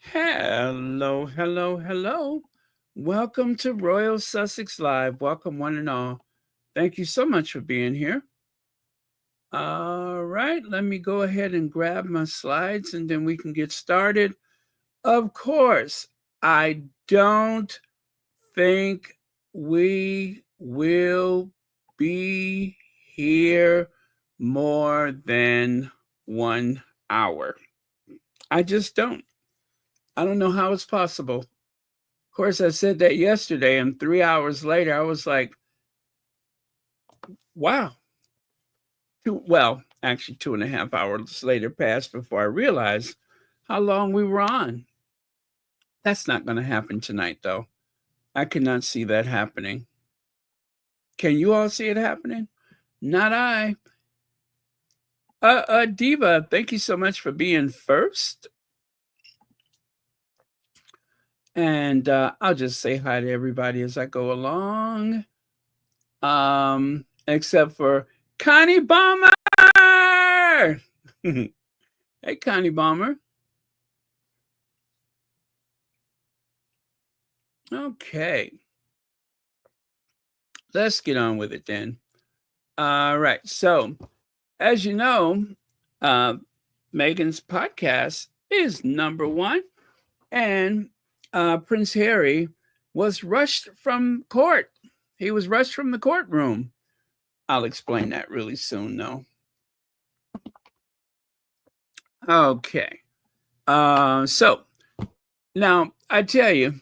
Hello, hello, hello. Welcome to Royal Sussex Live. Welcome, one and all. Thank you so much for being here. All right, let me go ahead and grab my slides and then we can get started. Of course, I don't think we will be here more than 1 hour. I just don't. I don't know how it's possible. Of course, I said that yesterday, and 3 hours later, I was like, wow. Actually, 2.5 hours later passed before I realized how long we were on. That's not going to happen tonight, though. I cannot see that happening. Can you all see it happening? Not I. Diva, thank you so much for being first. And I'll just say hi to everybody as I go along. Except for Connie Bomber. Hey, Connie Bomber. Okay, let's get on with it then. All right. So, as you know, uh, Meghan's podcast is number one, and Prince Harry was rushed from court. He was rushed from the courtroom. I'll explain that really soon, though. Okay. So now I tell you,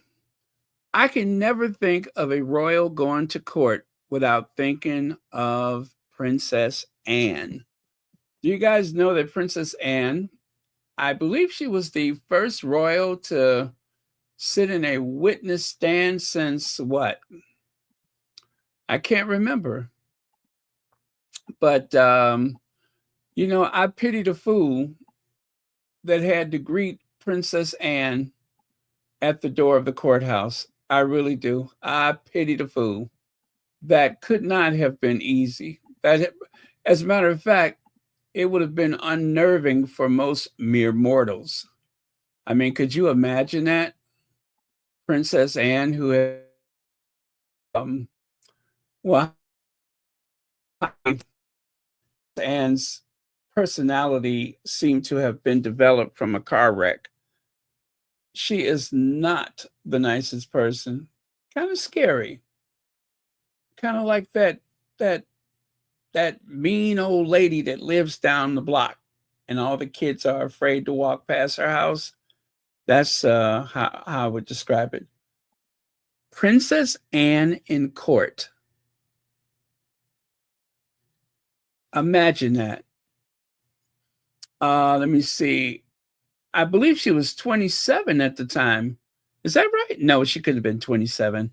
I can never think of a royal going to court without thinking of Princess Anne. Do you guys know that Princess Anne, I believe she was the first royal to sit in a witness stand since what? I can't remember. But, I pity the fool that had to greet Princess Anne at the door of the courthouse. I really do. I pity the fool. That could not have been easy. As a matter of fact, it would have been unnerving for most mere mortals. I mean, could you imagine that? Princess Anne, who had, well, Anne's personality seemed to have been developed from a car wreck. She is not the nicest person. Kind of scary. Kind of like that that mean old lady that lives down the block and all the kids are afraid to walk past her house. That's how I would describe it. Princess Anne in court. Imagine that. Let me see. I believe she was 27 at the time. Is that right? No, she could have been 27.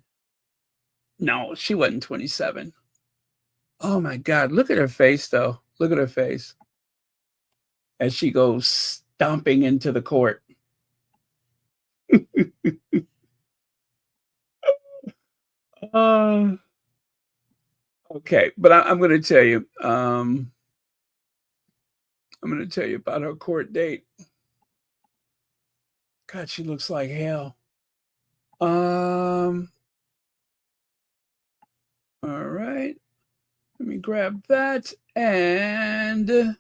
No, she wasn't 27. Oh my God. Look at her face, though. Look at her face as she goes stomping into the court. uh, okay, but I'm going to tell you. I'm going to tell you about her court date. God, she looks like hell. All right. Let me grab that and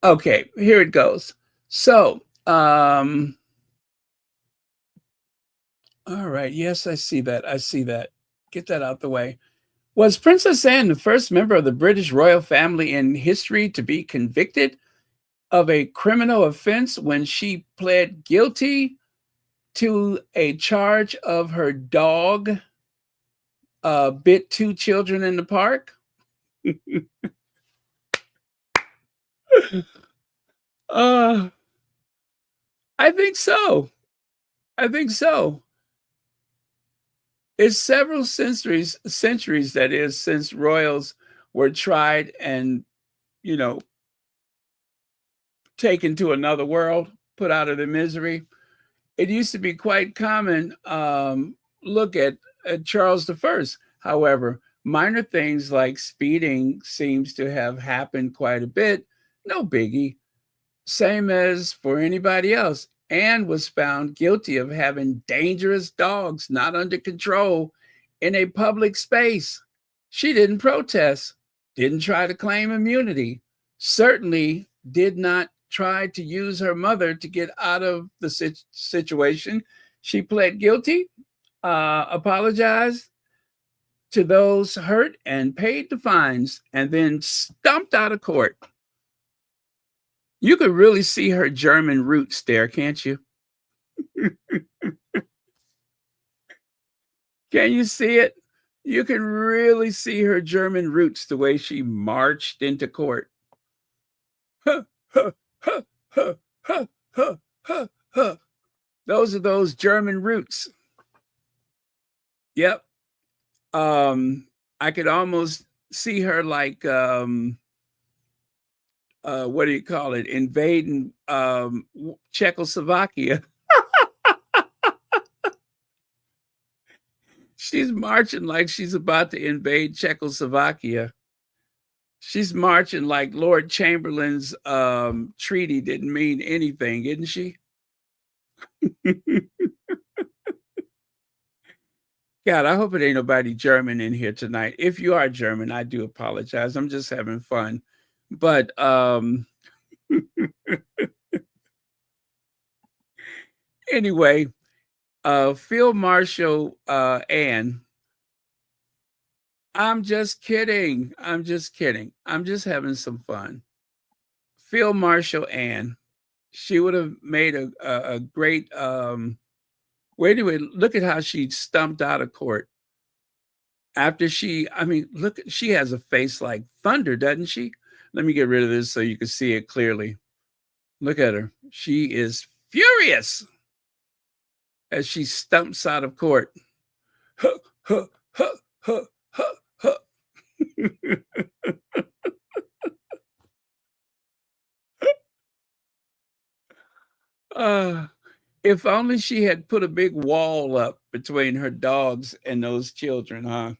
okay, here it goes. So, all right. Yes, I see that. I see that. Get that out the way. Was Princess Anne the first member of the British royal family in history to be convicted of a criminal offense when she pled guilty to a charge of her dog bit two children in the park? uh, I think so. I think so. It's several centuries that is, since royals were tried and, you know, taken to another world, put out of their misery. It used to be quite common. Look at Charles I. However, minor things like speeding seems to have happened quite a bit. No biggie. Same as for anybody else. Anne was found guilty of having dangerous dogs not under control in a public space. She didn't protest, didn't try to claim immunity, certainly did not try to use her mother to get out of the situation. She pled guilty, apologized to those hurt, and paid the fines, and then stumped out of court. You could really see her German roots there, can't you? Can you see it? You can really see her German roots the way she marched into court. Huh, huh, huh, huh, huh, huh, huh, huh. Those are those German roots. Yep. I could almost see her like what do you call it? Invading Czechoslovakia. She's marching like she's about to invade Czechoslovakia. She's marching like Lord Chamberlain's treaty didn't mean anything, isn't she? God, I hope it ain't nobody German in here tonight. If you are German, I do apologize. I'm just having fun. But anyway, Field Marshal Anne. I'm just kidding. I'm just kidding. I'm just having some fun. Field Marshal Anne. She would have made a great well, anyway, look at how she stumped out of court. After look, she has a face like thunder, doesn't she? Let me get rid of this so you can see it clearly. Look at her. She is furious as she stumps out of court. Huh, huh, huh, huh, huh, huh. If only she had put a big wall up between her dogs and those children, huh?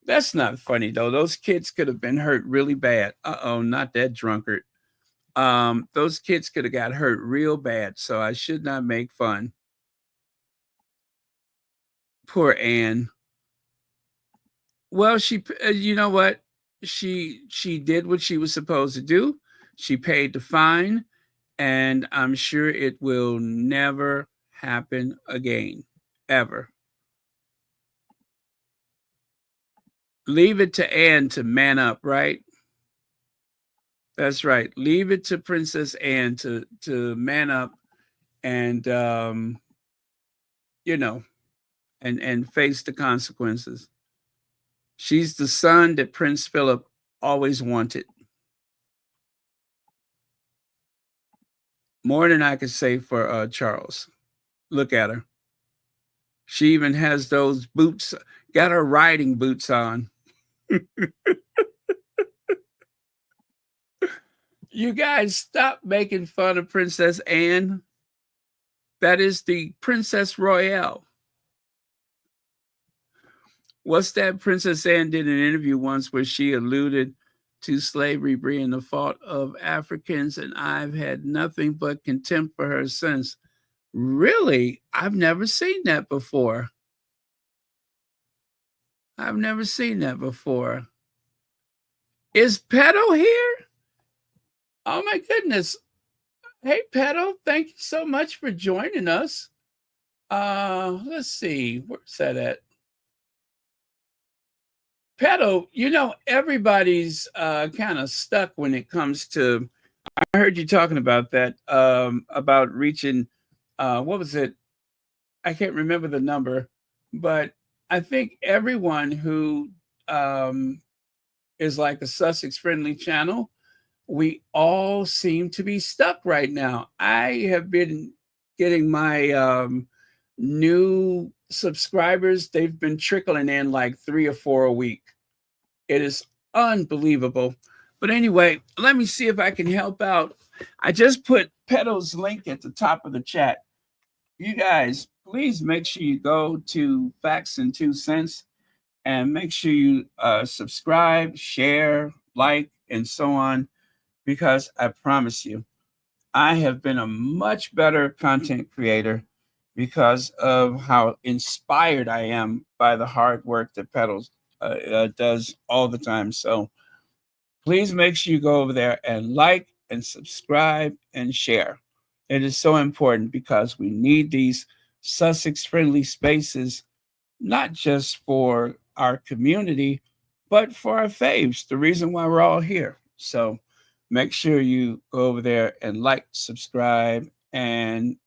That's not funny though. Those kids could have been hurt really bad. Uh-oh, not that drunkard. Those kids could have got hurt real bad, so I should not make fun. Poor Anne. Well, you know what? She did what she was supposed to do. She paid the fine, and I'm sure it will never happen again, ever. Leave it to Anne to man up, right? That's right. Leave it to Princess Anne to man up and you know and face the consequences. She's the son that Prince Philip always wanted. More than I could say for Charles. Look at her. She even has those boots, got her riding boots on. You guys stop making fun of Princess Anne. That is the Princess Royale. What's that Princess Anne did an interview once where she alluded to slavery being the fault of Africans, and I've had nothing but contempt for her since. Really? I've never seen that before. I've never seen that before. Is Pedo here? Oh my goodness. Hey Pedo, thank you so much for joining us. Let's see, where's that at? Pedo, everybody's kind of stuck when it comes to. I heard you talking about that, about reaching. What was it? I can't remember the number, but I think everyone who is like a Sussex friendly channel, we all seem to be stuck right now. I have been getting my new subscribers. They've been trickling in like 3 or 4 a week. It is unbelievable. But anyway, let me see if I can help out. I just put Pedo's link at the top of the chat. You guys, please make sure you go to Facts and 2 Cents and make sure you subscribe, share, like, and so on, because I promise you, I have been a much better content creator because of how inspired I am by the hard work that Pedals does all the time. So please make sure you go over there and like and subscribe and share. It is so important because we need these Sussex friendly spaces, not just for our community, but for our faves, the reason why we're all here. So make sure you go over there and like, subscribe, and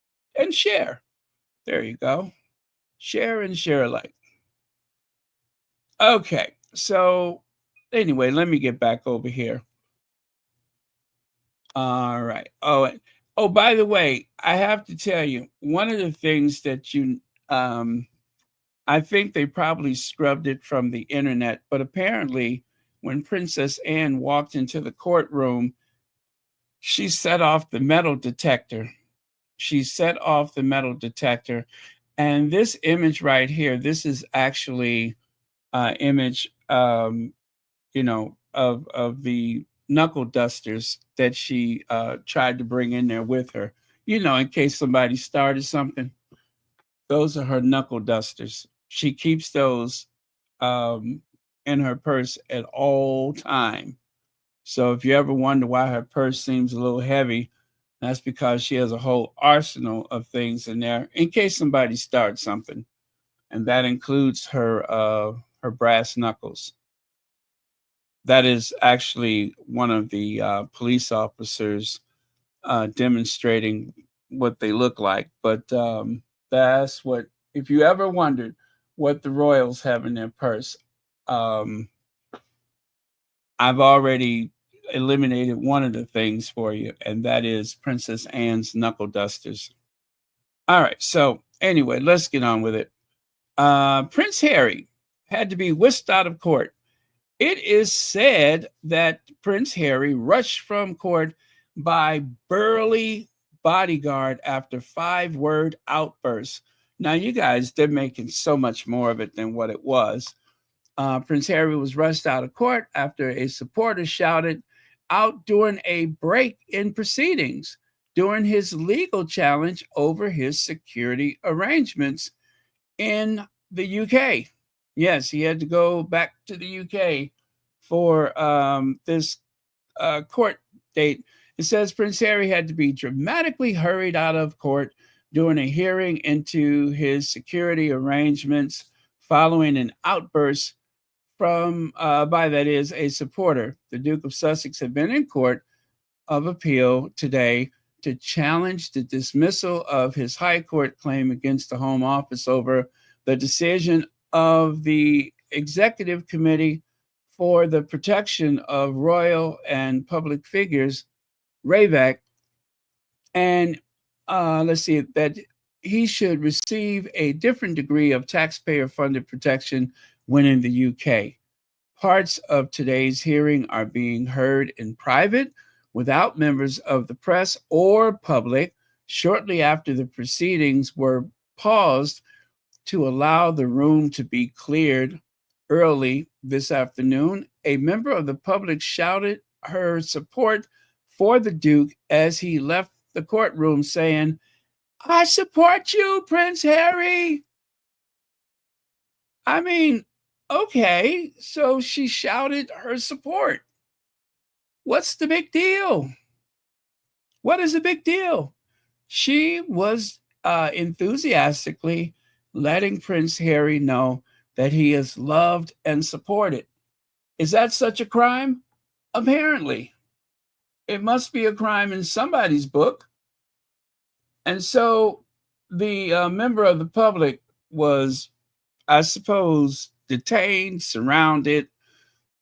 share. There you go. Share and share alike. Okay. So anyway, let me get back over here. All right. Oh, by the way, I have to tell you, one of the things that I think they probably scrubbed it from the internet, but apparently, when Princess Anne walked into the courtroom, she set off the metal detector. She set off the metal detector. And this image right here, this is actually image, of the knuckle dusters that she tried to bring in there with her, in case somebody started something. Those are her knuckle dusters. She keeps those um, in her purse at all time. So if you ever wonder why her purse seems a little heavy, that's because she has a whole arsenal of things in there in case somebody starts something, and that includes her brass knuckles. That is actually one of the police officers demonstrating what they look like. But that's what, if you ever wondered what the royals have in their purse, um, I've already eliminated one of the things for you, and that is Princess Anne's knuckle dusters. All right. So anyway, let's get on with it. Prince Harry had to be whisked out of court. It is said that Prince Harry rushed from court by burly bodyguard after 5-word outbursts. Now, you guys, they're making so much more of it than what it was. Prince Harry was rushed out of court after a supporter shouted out during a break in proceedings during his legal challenge over his security arrangements in the UK. Yes, he had to go back to the UK for this court date. It says Prince Harry had to be dramatically hurried out of court during a hearing into his security arrangements following an outburst from, by that is, a supporter. The Duke of Sussex had been in court of appeal today to challenge the dismissal of his high court claim against the Home Office over the decision of the Executive Committee for the Protection of Royal and Public Figures, RAVAC, and let's see, that he should receive a different degree of taxpayer funded protection when in the UK. Parts of today's hearing are being heard in private without members of the press or public shortly after the proceedings were paused to allow the room to be cleared. Early this afternoon, a member of the public shouted her support for the Duke as he left the courtroom, saying, "I support you, Prince Harry." I mean, okay, so she shouted her support. What's the big deal? What is the big deal? She was enthusiastically letting Prince Harry know that he is loved and supported. Is that such a crime? Apparently. It must be a crime in somebody's book. And so the member of the public was, I suppose, detained, surrounded,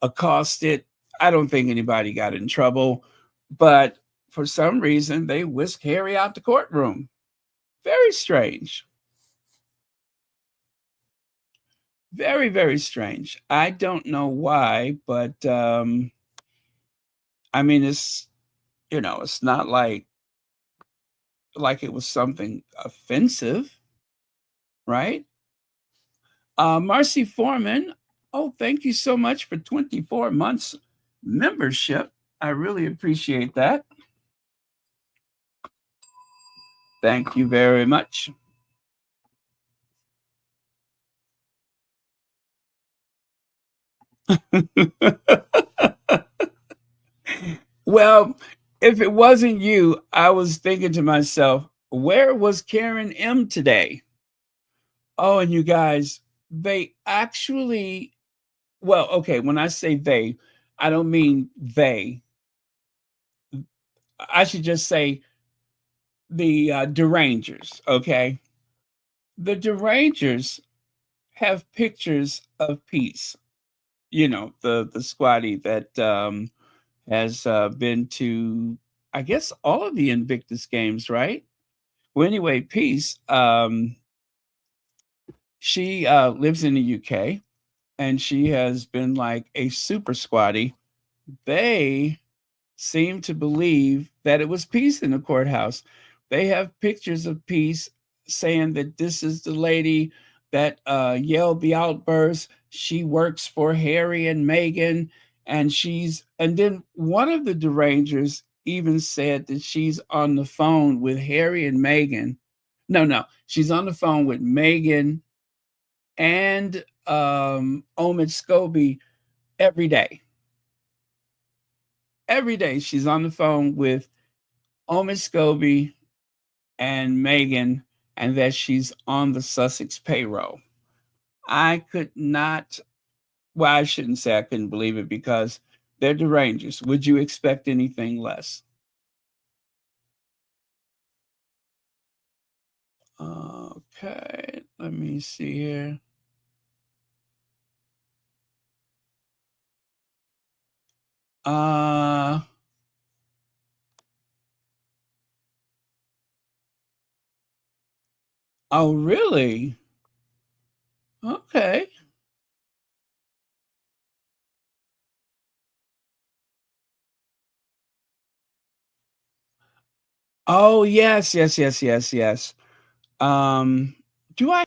accosted. I don't think anybody got in trouble, but for some reason they whisked Harry out the courtroom. Very strange. Very, very strange. I don't know why, but I mean, it's not like it was something offensive, right? Marcy Foreman, oh, thank you so much for 24 months membership. I really appreciate that. Thank you very much. Well, if it wasn't you, I was thinking to myself, where was Karen M today? Oh, and you guys, they actually, well, okay, when I say they, I don't mean they. I should just say the derangers, okay? The derangers have pictures of peace. You know, the squatty that has been to, I guess, all of the Invictus games, right? Well, anyway, Peace, she lives in the UK and she has been like a super squatty. They seem to believe that it was Peace in the courthouse. They have pictures of Peace saying that this is the lady that yelled the outburst. She works for Harry and Meghan, and then one of the derangers even said that she's on the phone with Harry and Meghan. No, no, she's on the phone with Meghan and Omid Scobie every day. Every day she's on the phone with Omid Scobie and Meghan, and that she's on the Sussex payroll. I could not, well, I shouldn't say I couldn't believe it because they're derangers. Would you expect anything less? Okay, let me see here. Uh, oh, really? Okay. Oh, yes, yes, yes, yes, yes. Um, do I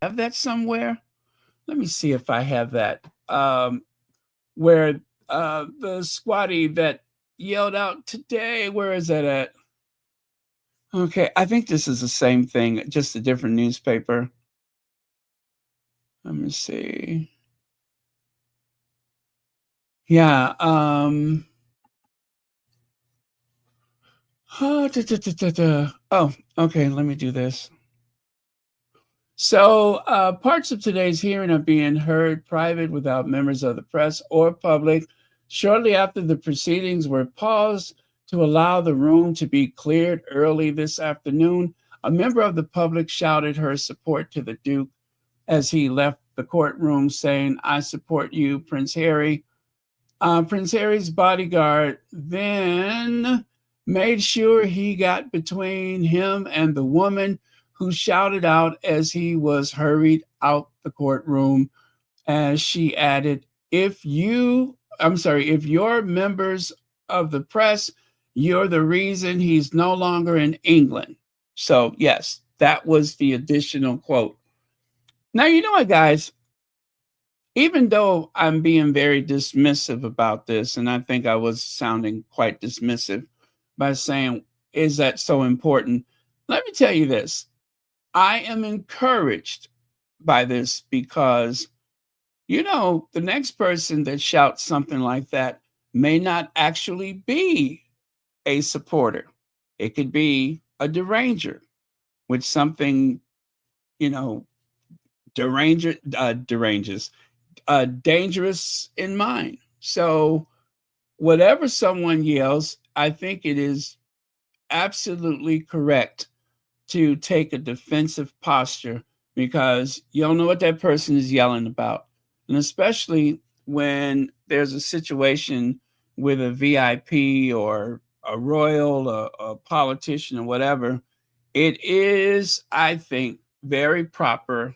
have that somewhere? Let me see if I have that. Where the squatty that yelled out today, where is that at? Okay, I think this is the same thing, just a different newspaper. Let me see. Yeah, oh, oh, okay, let me do this. So, parts of today's hearing are being heard private without members of the press or public. Shortly after the proceedings were paused to allow the room to be cleared early this afternoon, a member of the public shouted her support to the Duke as he left the courtroom, saying, I support you, Prince Harry. Prince Harry's bodyguard then made sure he got between him and the woman who shouted out as he was hurried out the courtroom. As she added, if you're members of the press, you're the reason he's no longer in England. So, yes, that was the additional quote. Now, you know what, guys? Even though I'm being very dismissive about this, and I think I was sounding quite dismissive by saying, is that so important? Let me tell you this. I am encouraged by this because, you know, the next person that shouts something like that may not actually be a supporter. It could be a deranger with something, you know, deranges dangerous in mind. So, whatever someone yells, I think it is absolutely correct to take a defensive posture because you don't know what that person is yelling about. And especially when there's a situation with a VIP or a royal, a politician, or whatever, it is, I think, very proper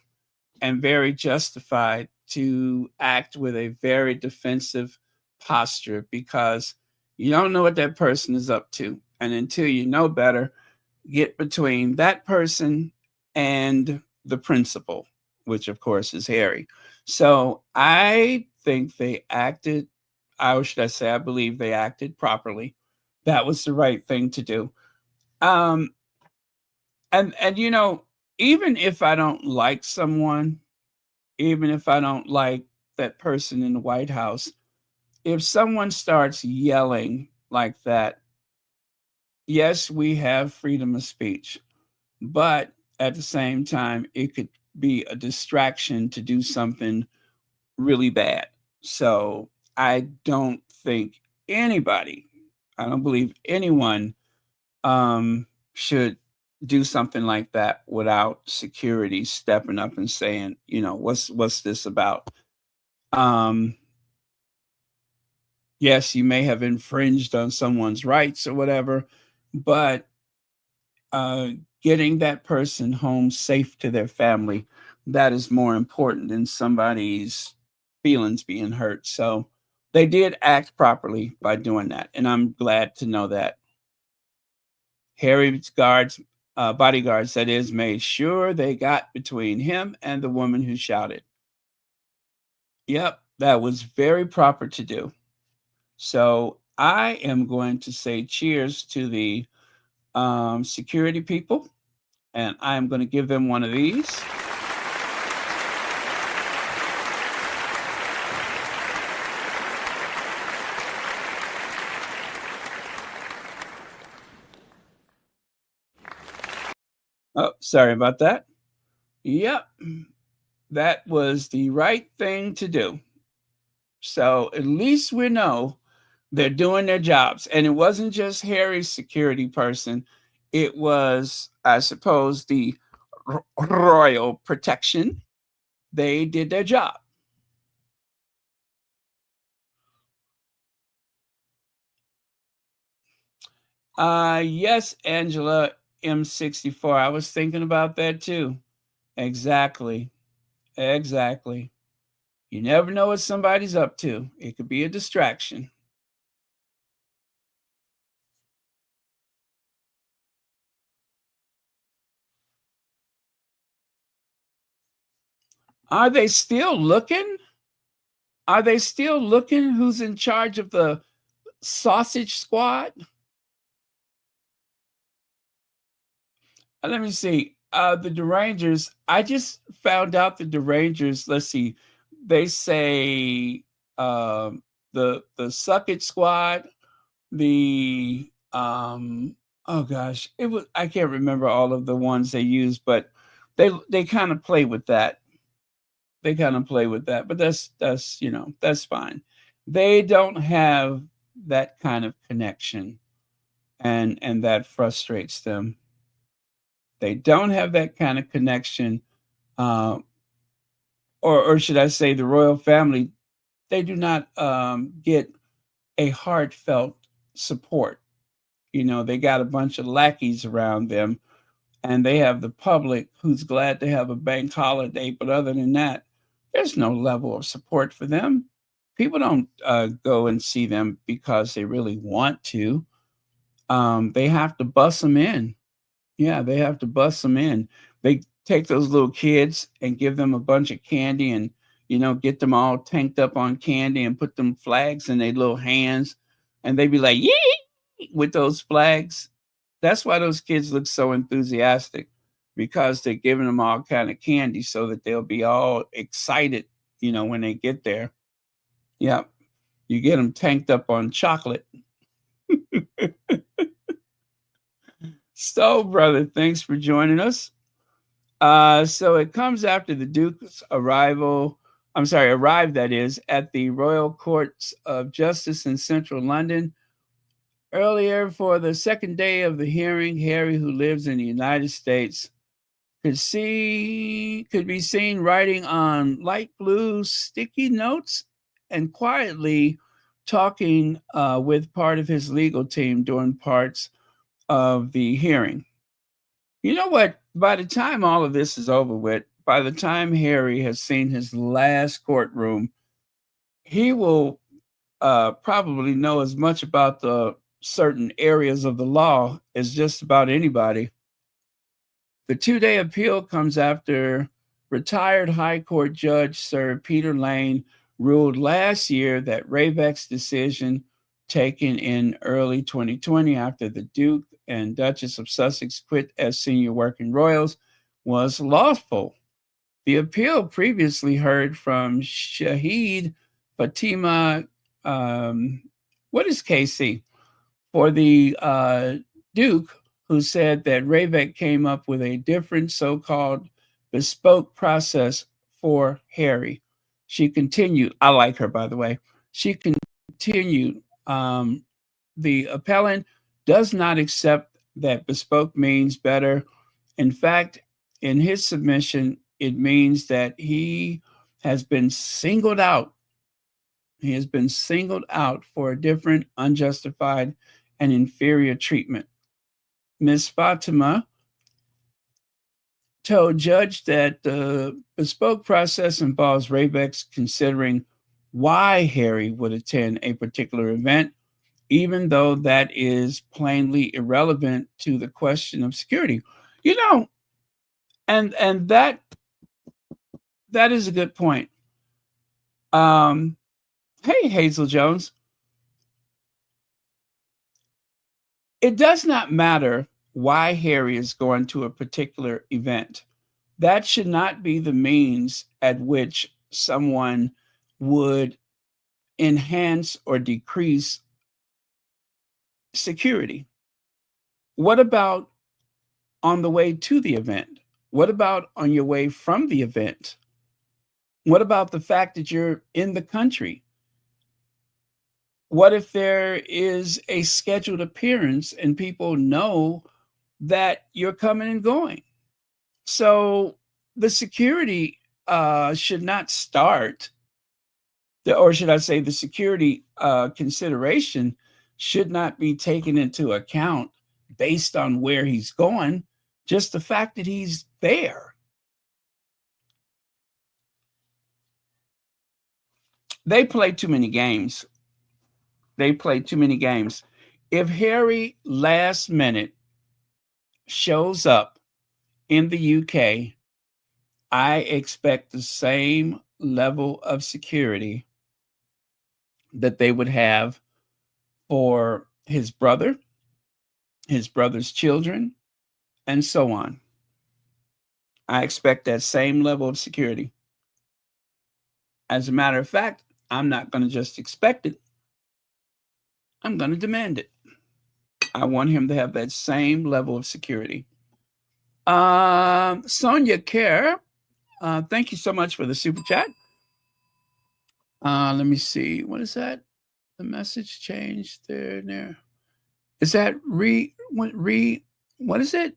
and very justified to act with a very defensive posture because you don't know what that person is up to. And until you know better, get between that person and the principal, which of course is Harry. So I think they acted, or should I say, I believe they acted properly. That was the right thing to do. Um, And even if I don't like someone, even if I don't like that person in the White House, if someone starts yelling like that, yes, we have freedom of speech, but at the same time, it could be a distraction to do something really bad. So I don't think anybody, I don't believe anyone should do something like that without security stepping up and saying, what's this about? Um, yes, you may have infringed on someone's rights or whatever, but uh, getting that person home safe to their family, that is more important than somebody's feelings being hurt. So they did act properly by doing that, and I'm glad to know that. Harry's bodyguards, that is, made sure they got between him and the woman who shouted. Yep, that was very proper to do. So I am going to say cheers to the security people, and I'm going to give them one of these. Oh, sorry about that. Yep, that was the right thing to do. So at least we know they're doing their jobs. And it wasn't just Harry's security person, it was, I suppose, the royal protection. They did their job. Yes, Angela M64. I was thinking about that too. Exactly. Exactly. You never know what somebody's up to. It could be a distraction. Are they still looking? Are they still looking who's in charge of the sausage squad? Let me see. The Derangers, I just found out the Derangers, let's see, they say the Suck It squad, the oh gosh, it was I can't remember all of the ones they used, but they kind of play with that. They kind of play with that, but that's fine. They don't have that kind of connection, and that frustrates them. They don't have that kind of connection, uh, or should I say, the royal family. They do not get a heartfelt support. They got a bunch of lackeys around them, and they have the public who's glad to have a bank holiday. But other than that, there's no level of support for them. People don't go and see them because they really want to. They have to bus them in. Yeah, they have to bust them in. They take those little kids and give them a bunch of candy and, get them all tanked up on candy and put them flags in their little hands. And they be like, yee, with those flags. That's why those kids look so enthusiastic because they're giving them all kind of candy so that they'll be all excited, when they get there. Yeah, you get them tanked up on chocolate. So, brother, thanks for joining us. So it comes after the Duke's arrived, that is, at the Royal Courts of Justice in central London. Earlier, for the second day of the hearing, Harry, who lives in the United States, could be seen writing on light blue sticky notes and quietly talking with part of his legal team during parts of the hearing. You know what? By the time all of this is over with, by the time Harry has seen his last courtroom, he will probably know as much about the certain areas of the law as just about anybody. The 2-day appeal comes after retired High Court Judge Sir Peter Lane ruled last year that Raybeck's decision taken in early 2020 after the Duke and Duchess of Sussex quit as senior working royals was lawful. The appeal previously heard from Shahid Fatima, what is KC, for the Duke, who said that Ravek came up with a different so called bespoke process for Harry. She continued, I like her, by the way. She continued, the appellant does not accept that bespoke means better. In fact, in his submission, it means that he has been singled out. He has been singled out for a different, unjustified, and inferior treatment. Ms. Fatima told Judge that the bespoke process involves Rabex considering why Harry would attend a particular event, even though that is plainly irrelevant to the question of security. You know, and that is a good point. Um, hey, Hazel Jones, it does not matter why Harry is going to a particular event. That should not be the means at which someone would enhance or decrease security. What about on the way to the event? What about on your way from the event? What about the fact that you're in the country? What if there is a scheduled appearance and people know that you're coming and going? So the security should not start, or should I say, the security consideration should not be taken into account based on where he's going, just the fact that he's there. They play too many games. They play too many games. If Harry last minute shows up in the UK, I expect the same level of security that they would have for his brother, his brother's children, and so on. I expect that same level of security. As a matter of fact, I'm not going to just expect it, I'm going to demand it. I want him to have that same level of security. Sonia Kerr, thank you so much for the super chat. Let me see. What is that? The message changed there. Is that what is it?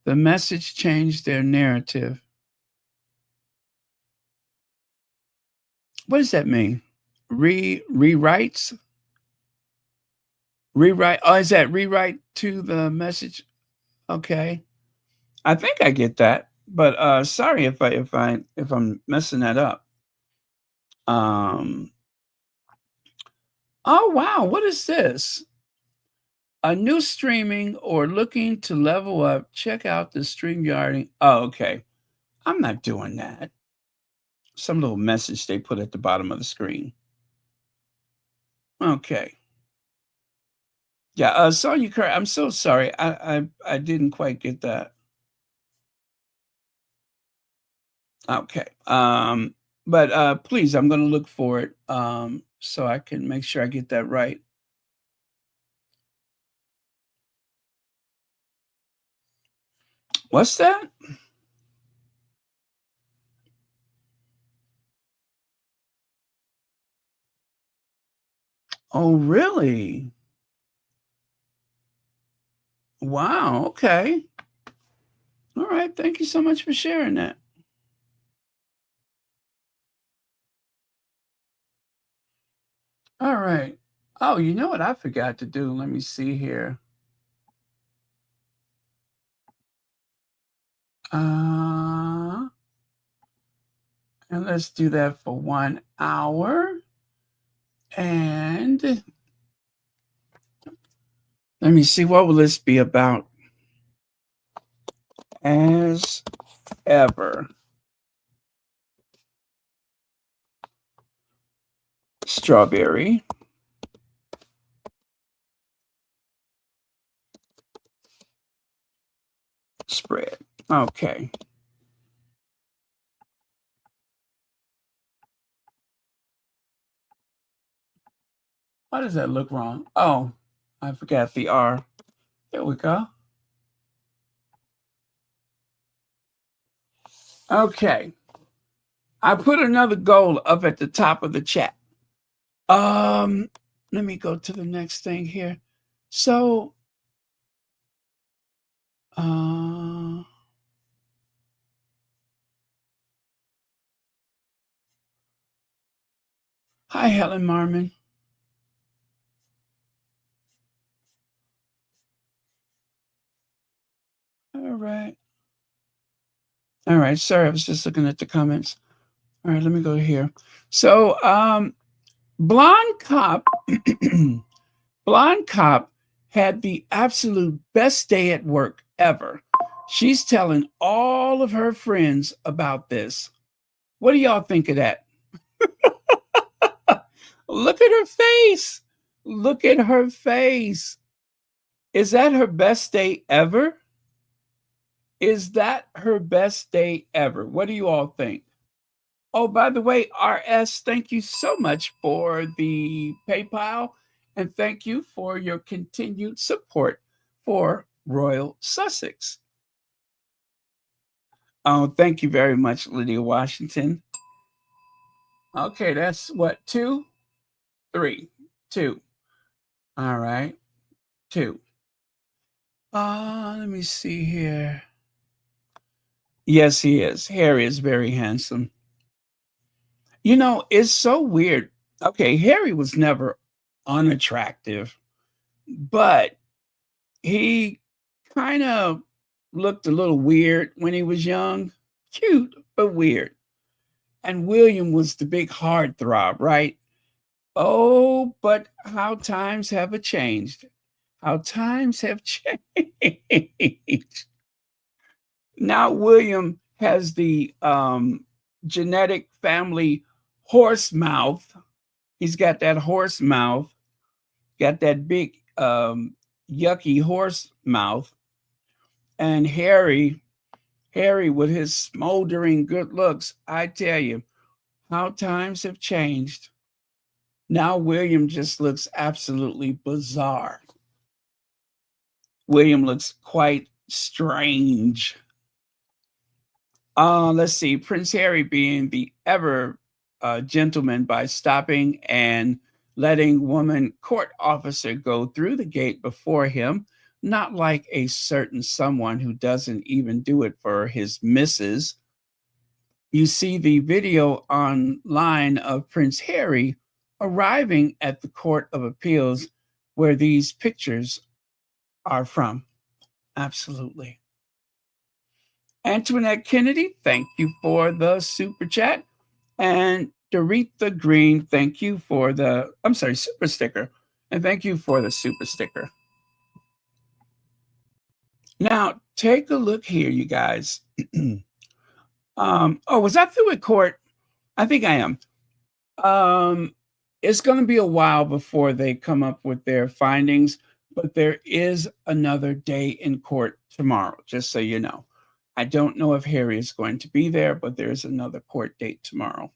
The message changed their narrative. What does that mean? Rewrites? Rewrite. Oh, is that rewrite to the message? Okay. I think I get that. But sorry if I'm messing that up. Um oh wow, what is this? A new streaming or looking to level up, check out the StreamYard. Oh, okay. I'm not doing that. Some little message they put at the bottom of the screen. Okay. Yeah, Sonya Kerr, I'm so sorry. I didn't quite get that. Okay. But please, I'm gonna look for it so I can make sure I get that right. What's that? Oh, really? Wow. Okay. All right. Thank you so much for sharing that. All right. Oh, you know what I forgot to do? Let me see here. Uh, and let's do that for 1 hour. And let me see, what will this be about? As ever. strawberry, spread. Okay. Why does that look wrong? Oh, I forgot the R. There we go. Okay. I put another goal up at the top of the chat. Let me go to the next thing here. So, hi, Helen Marmon. All right. All right. Sorry, I was just looking at the comments. All right, let me go here. So, Blonde Cop, Blonde Cop had the absolute best day at work ever. She's telling all of her friends about this. What do y'all think of that? Look at her face. Look at her face. Is that her best day ever? Is that her best day ever? What do you all think? Oh, by the way, RS, thank you so much for the PayPal and thank you for your continued support for Royal Sussex. Oh, thank you very much, Lydia Washington. Okay, that's what, 2, 3, 2. All right, 2. Let me see here. Yes, he is. Harry is very handsome. You know, it's so weird. Okay, Harry was never unattractive, but he kind of looked a little weird when he was young. Cute, but weird. And William was the big heartthrob, right? Oh, but how times have changed. How times have changed. Now William has the genetic family horse mouth. He's got that horse mouth, got that big yucky horse mouth. And Harry with his smoldering good looks, I tell you, how times have changed. Now William just looks absolutely bizarre. William looks quite strange. Let's see, Prince Harry being the ever gentleman by stopping and letting woman court officer go through the gate before him, not like a certain someone who doesn't even do it for his missus. You see the video online of Prince Harry arriving at the Court of Appeals where these pictures are from. Absolutely. Antoinette Kennedy, thank you for the super chat. And Doretha Green, thank you for the, super sticker. And thank you for the super sticker. Now, take a look here, you guys. Was I through with court? I think I am. It's going to be a while before they come up with their findings, but there is another day in court tomorrow, just so you know. I don't know if Harry is going to be there, but there's another court date tomorrow.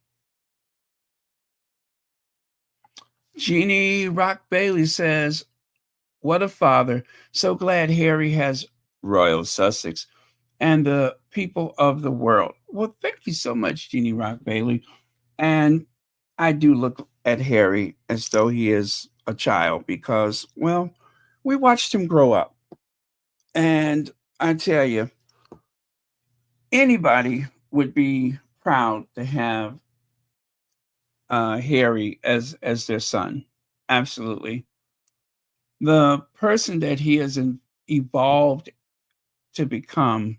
Jeannie Rock Bailey says, what a father. So glad Harry has Royal Sussex and the people of the world. Well, thank you so much, Jeannie Rock Bailey. And I do look at Harry as though he is a child because, well, we watched him grow up. And I tell you, anybody would be proud to have Harry as their son. Absolutely. The person that he has evolved to become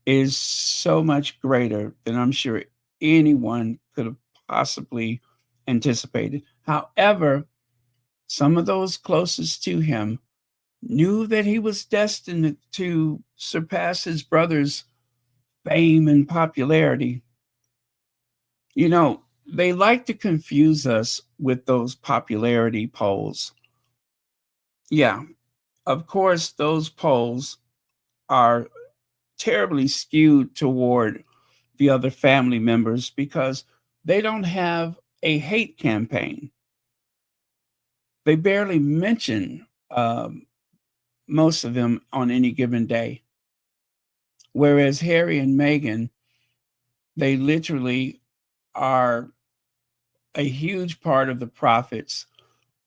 is so much greater than I'm sure anyone could have possibly anticipated. However, some of those closest to him knew that he was destined to surpass his brother's fame and popularity. You know, they like to confuse us with those popularity polls. Yeah, of course, those polls are terribly skewed toward the other family members because they don't have a hate campaign. They barely mention most of them on any given day. Whereas Harry and Meghan, they literally are a huge part of the profits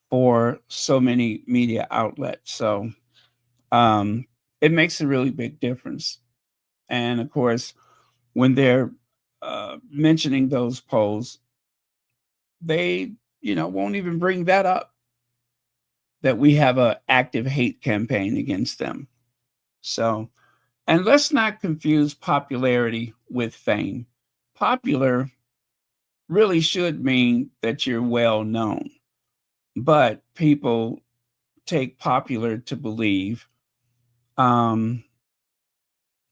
for so many media outlets. So um, it makes a really big difference. And of course, when they're mentioning those polls, they, won't even bring that up that we have an active hate campaign against them. So, and let's not confuse popularity with fame. Popular really should mean that you're well known, but people take popular to believe um,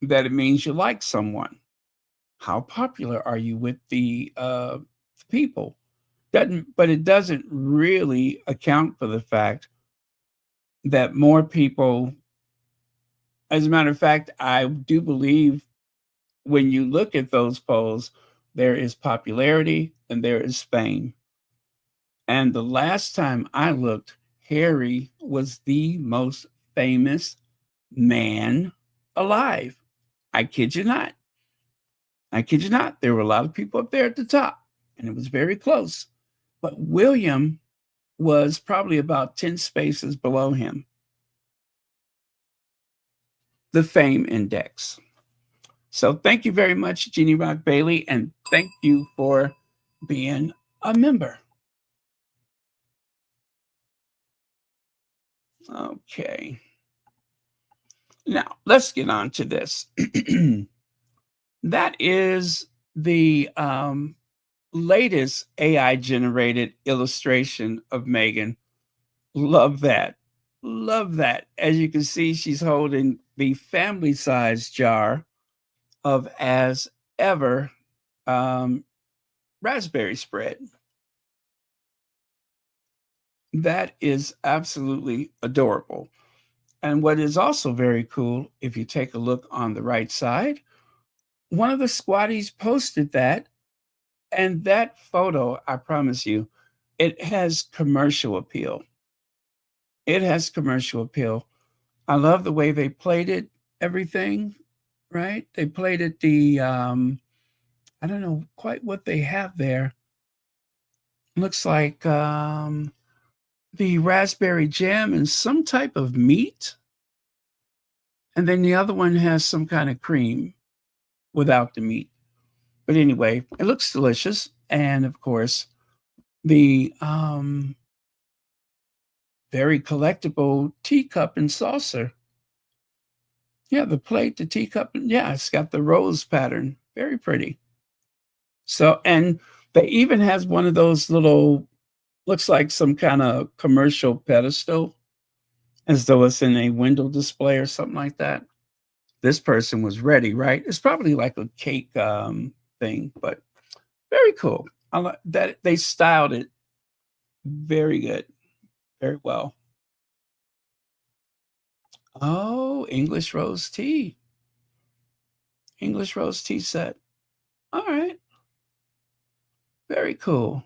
that it means you like someone. How popular are you with the people? Doesn't, but it doesn't really account for the fact that more people, as a matter of fact, I do believe when you look at those polls, there is popularity and there is fame. And the last time I looked, Harry was the most famous man alive. I kid you not. I kid you not. There were a lot of people up there at the top, and it was very close. But William was probably about 10 spaces below him, the fame index. So thank you very much, Jeannie Rock Bailey, and thank you for being a member. Okay. Now, let's get on to this. That is the latest AI generated illustration of Meghan. Love that. Love that. As you can see, she's holding the family size jar of as ever um, raspberry spread. That is absolutely adorable. And what is also very cool, if you take a look on the right side, one of the squatties posted that. And that photo, I promise you, it has commercial appeal. It has commercial appeal. I love the way they plated everything, right? They plated I don't know quite what they have there. Looks like the raspberry jam and some type of meat. And then the other one has some kind of cream without the meat. But anyway, it looks delicious. And of course, the very collectible teacup and saucer. Yeah, the plate, the teacup, yeah, it's got the rose pattern. Very pretty. So, and they even has one of those little, looks like some kind of commercial pedestal, as though it's in a window display or something like that. This person was ready, right? It's probably like a cake thing, but very cool. I like that they styled it very good, very well. Oh, English rose tea. English rose tea set. All right. Very cool.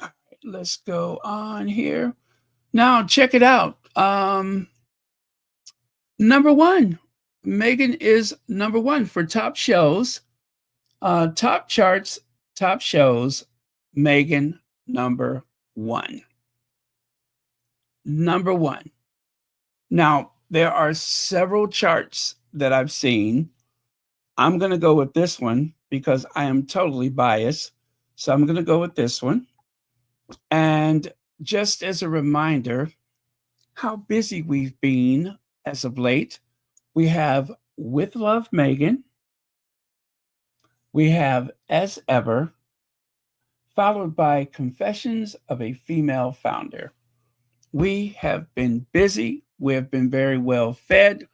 All right, let's go on here. Now, check it out. Number one, Megan is number one for top shows, top charts, top shows. Megan, number one. Number one. Now, there are several charts that I've seen. I'm going to go with this one because I am totally biased. So I'm going to go with this one. And just as a reminder, how busy we've been as of late, we have With Love Megan, we have As Ever, followed by Confessions of a Female Founder. We have been busy, we have been very well fed,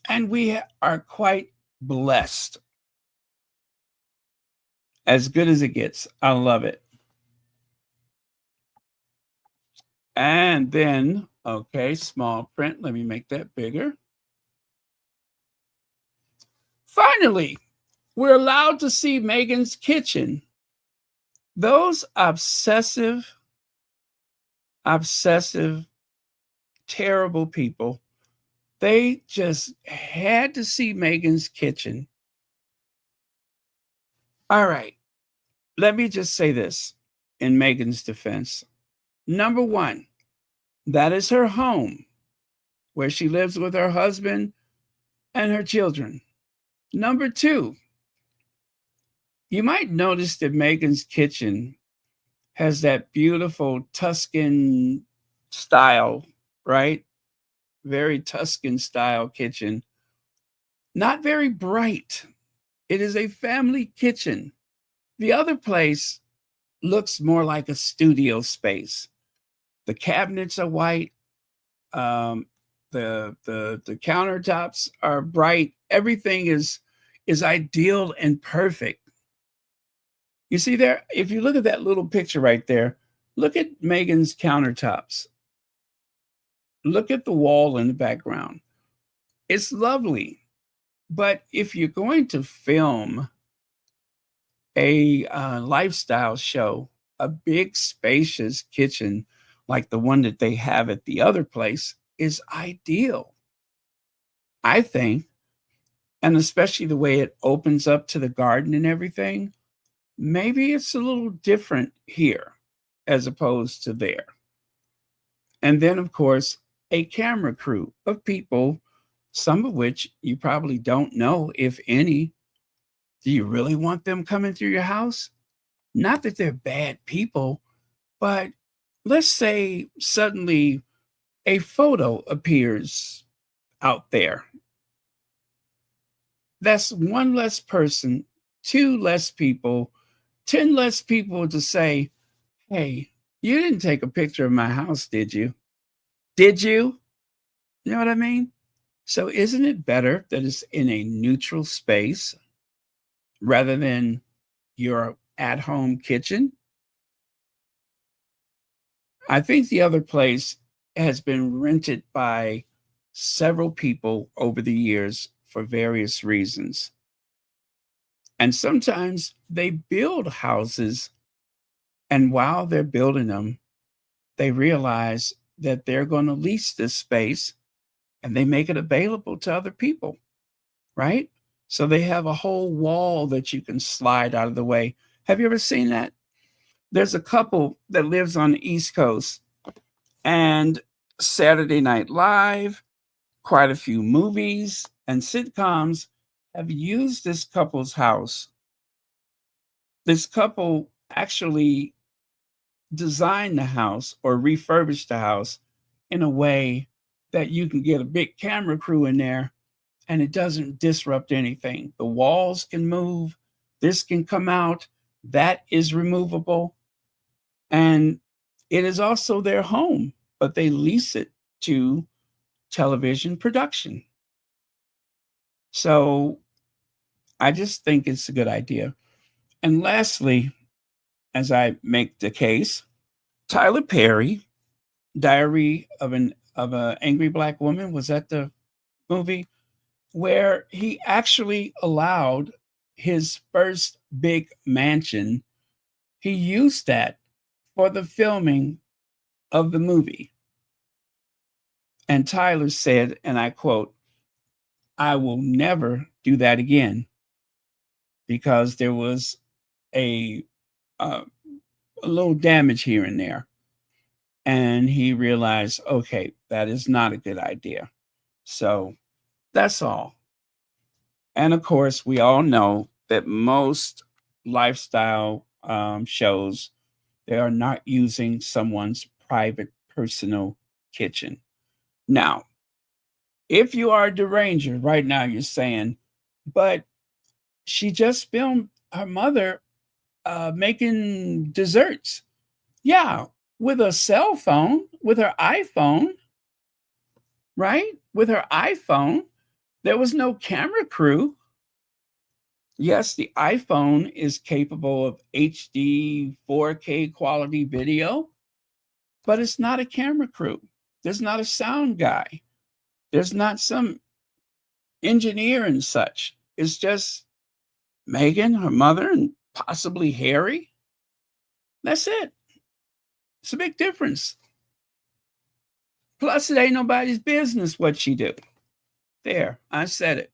and we are quite blessed. As good as it gets. I love it. And then, okay, small print. Let me make that bigger. Finally, we're allowed to see Meghan's kitchen. Those obsessive, terrible people, they just had to see Meghan's kitchen. All right, let me just say this in Meghan's defense. Number one, that is her home where she lives with her husband and her children. Number two, you might notice that Meghan's kitchen has that beautiful Tuscan style, right? Very Tuscan style kitchen. Not very bright. It is a family kitchen. The other place looks more like a studio space. The cabinets are white. Um, the countertops are bright. Everything is ideal and perfect. You see there, if you look at that little picture right there, look at Meghan's countertops. Look at the wall in the background. It's lovely. But if you're going to film a lifestyle show, a big spacious kitchen like the one that they have at the other place is ideal, I think. And especially the way it opens up to the garden and everything, maybe it's a little different here as opposed to there. And then, of course, a camera crew of people, some of which you probably don't know, if any. Do you really want them coming through your house? Not that they're bad people, but let's say suddenly a photo appears out there. That's one less person, two less people, 10 less people to say, hey, you didn't take a picture of my house, did you? Did you? You know what I mean? So isn't it better that it's in a neutral space rather than your at home kitchen? I think the other place has been rented by several people over the years for various reasons. And sometimes they build houses, and while they're building them, they realize that they're going to lease this space and they make it available to other people, right? So they have a whole wall that you can slide out of the way. Have you ever seen that? There's a couple that lives on the East Coast, and Saturday Night Live, quite a few movies and sitcoms have used this couple's house. This couple actually designed the house or refurbished the house in a way that you can get a big camera crew in there and it doesn't disrupt anything. The walls can move, this can come out, that is removable. And it is also their home, but they lease it to television production. So I just think it's a good idea. And lastly, as I make the case, Tyler Perry, Diary of an Angry Black Woman, was that the movie where he actually allowed his first big mansion? He used that for the filming of the movie. And Tyler said, and I quote, I will never do that again because there was a, uh, a little damage here and there. And he realized, okay, that is not a good idea. So that's all. And of course, we all know that most lifestyle shows, they are not using someone's private personal kitchen. Now, if you are a deranger right now, you're saying, but she just filmed her mother making desserts. Yeah, with a cell phone, with her iPhone, right? With her iPhone. There was no camera crew. Yes, the iPhone is capable of HD 4K quality video, but it's not a camera crew. There's not a sound guy. There's not some engineer and such. It's just Meghan, her mother, and possibly Harry. That's it. It's a big difference. Plus, it ain't nobody's business what she do. There, I said it.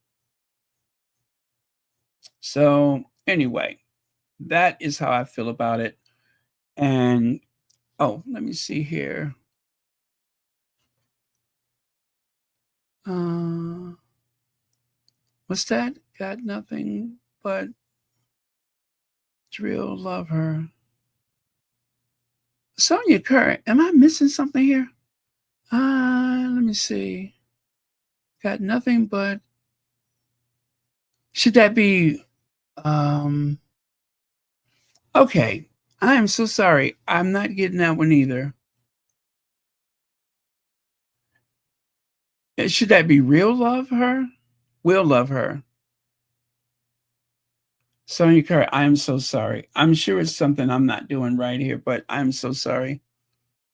So anyway, that is how I feel about it. And oh, let me see here. What's that? Got nothing but drill. Love her. Sonia Kerr. Am I missing something here? Let me see. Got nothing but. Should that be? Okay. I am so sorry. I'm not getting that one either. Should that be real love her? Will love her. Sonia Kerr, I am so sorry. I'm sure it's something I'm not doing right here, but I'm so sorry.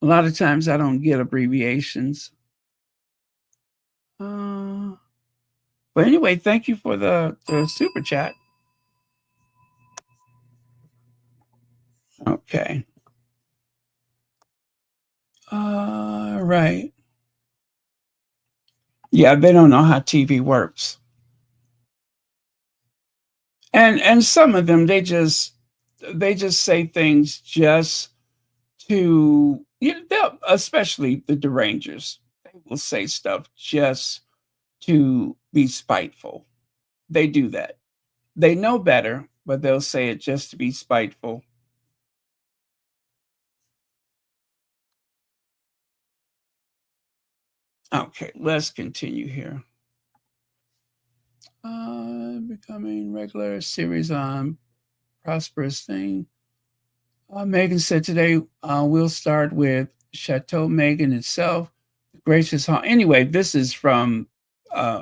A lot of times I don't get abbreviations. But anyway, thank you for the super chat. Okay. Right. Yeah, they don't know how TV works. And some of them they just say things just to especially the derangers. They will say stuff just to be spiteful. They do that. They know better, but they'll say it just to be spiteful. Okay, let's continue here. Becoming regular series on prosperous thing. Meghan said today we'll start with Chateau Meghan itself. Gracious home. Anyway, this is from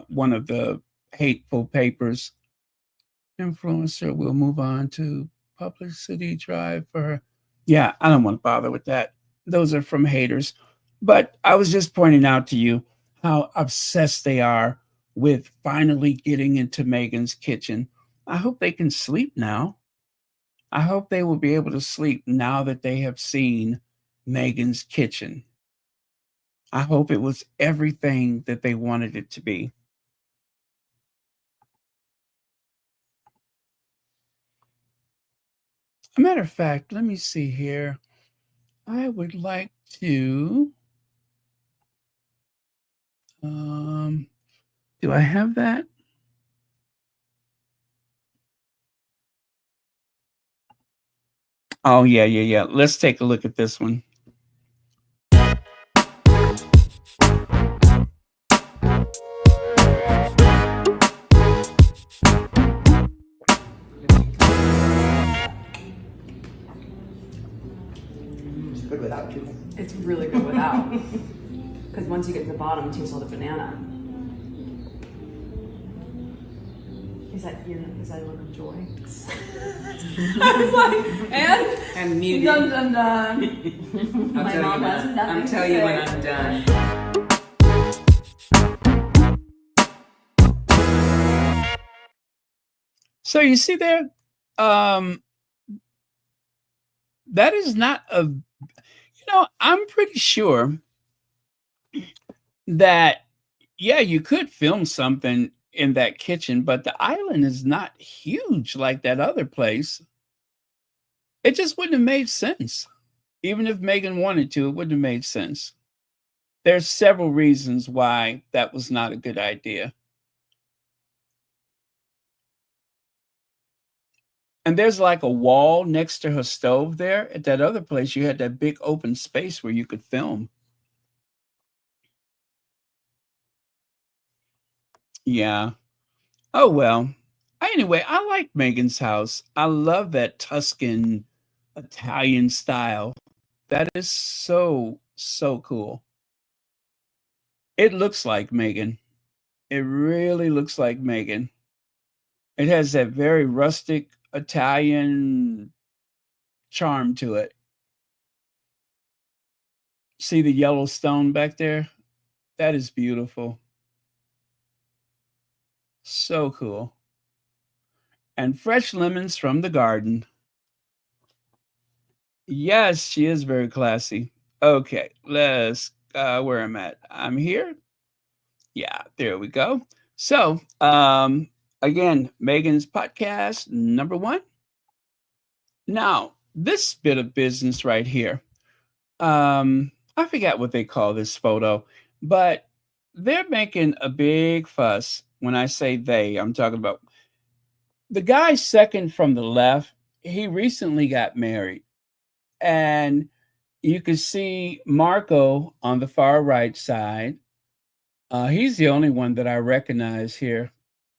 one of the hateful papers. Influencer. We'll move on to publicity drive for her. Yeah, I don't want to bother with that. Those are from haters. But I was just pointing out to you how obsessed they are with finally getting into Meghan's kitchen. I hope they can sleep now. I hope they will be able to sleep now that they have seen Meghan's kitchen. I hope it was everything that they wanted it to be. A matter of fact, let me see here. I would like to. Do I have that? Oh, yeah. Let's take a look at this one. It's good without too. It's really good without. Because once you get to the bottom, it tastes all the banana. Is that a look of joy? I was like, and? I'm muted. Dun. My mom has nothing I'll tell you when I'm done. So you see there, that is not a. I'm pretty sure that you could film something in that kitchen, but the island is not huge like that other place. It just wouldn't have made sense. Even if Meghan wanted to, it wouldn't have made sense. There's several reasons why that was not a good idea. And there's like a wall next to her stove there. At that other place, you had that big open space where you could film. Yeah. Oh, well. Anyway, I like Meghan's house. I love that Tuscan Italian style. That is so, so cool. It looks like Meghan. It really looks like Meghan. It has that very rustic Italian charm to it. See the yellow stone back there? That is beautiful. So cool. And fresh lemons from the garden. Yes, she is very classy. Okay, let's where I'm at. I'm here. Yeah, there we go. So, again, Megan's podcast number one. Now, this bit of business right here. I forget what they call this photo, but they're making a big fuss. When I say they, I'm talking about the guy second from the left. He recently got married, and you can see Marco on the far right side. He's the only one that I recognize here.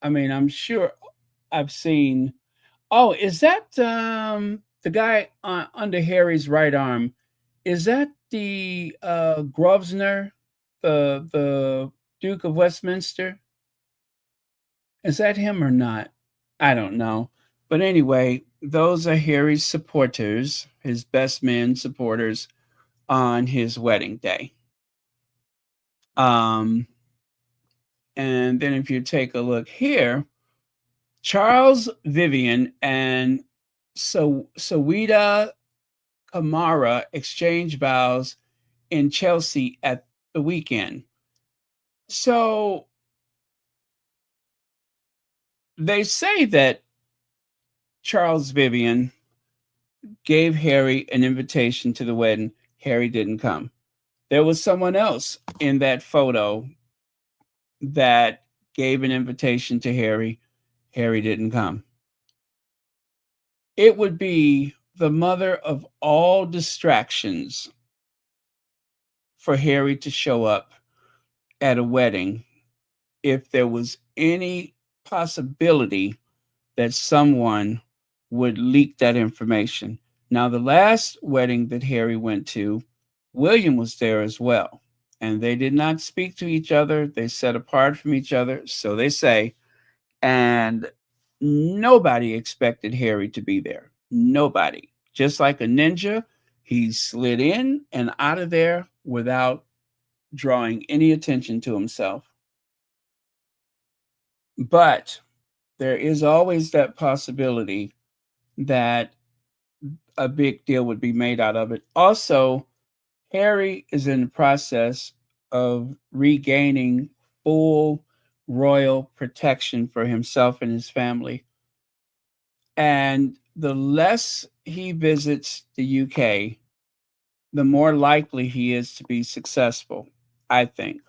I mean, I'm sure I've seen. Oh, is that the guy under Harry's right arm? Is that the Grosvenor, the Duke of Westminster? Is that him or not? I don't know. But anyway, those are Harry's supporters, his best man supporters on his wedding day. Um, and then if you take a look here, Charles Vivian and Sawida Kamara exchange vows in Chelsea at the weekend. So they say that Charles Vivian gave Harry an invitation to the wedding. Harry didn't come. There was someone else in that photo that gave an invitation to Harry. Harry didn't come. It would be the mother of all distractions for Harry to show up at a wedding if there was any possibility that someone would leak that information. Now, the last wedding that Harry went to, William was there as well, and they did not speak to each other. They set apart from each other, so they say, and nobody expected Harry to be there. Nobody. Just like a ninja, he slid in and out of there without drawing any attention to himself. But there is always that possibility that a big deal would be made out of it. Also, Harry is in the process of regaining full royal protection for himself and his family. And the less he visits the UK, the more likely he is to be successful, I think.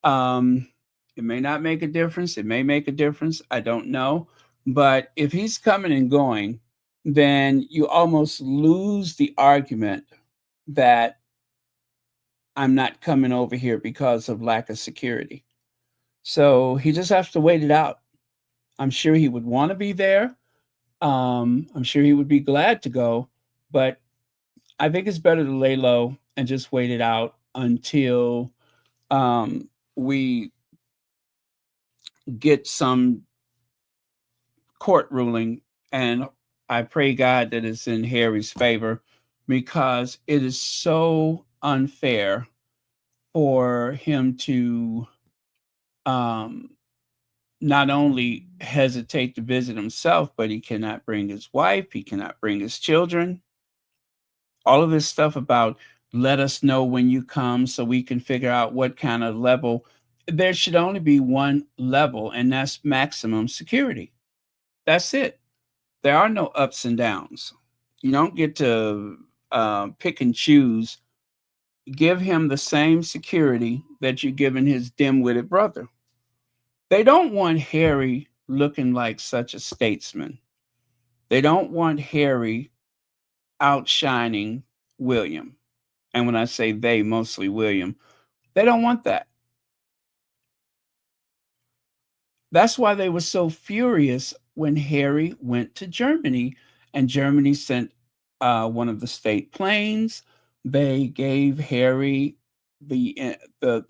Um, it may not make a difference. It may make a difference. I don't know. But if he's coming and going, then you almost lose the argument that I'm not coming over here because of lack of security. So he just has to wait it out. I'm sure he would want to be there. I'm sure he would be glad to go, but I think it's better to lay low and just wait it out until we get some court ruling. And I pray God that it's in Harry's favor because it is so unfair for him to not only hesitate to visit himself, but he cannot bring his wife, he cannot bring his children. All of this stuff about let us know when you come so we can figure out what kind of level. There should only be one level, and that's maximum security. That's it. There are no ups and downs. You don't get to pick and choose. Give him the same security that you're giving his dim-witted brother. They don't want Harry looking like such a statesman. They don't want Harry outshining William. And when I say they, mostly William, they don't want that. That's why they were so furious when Harry went to Germany and Germany sent one of the state planes. They gave Harry the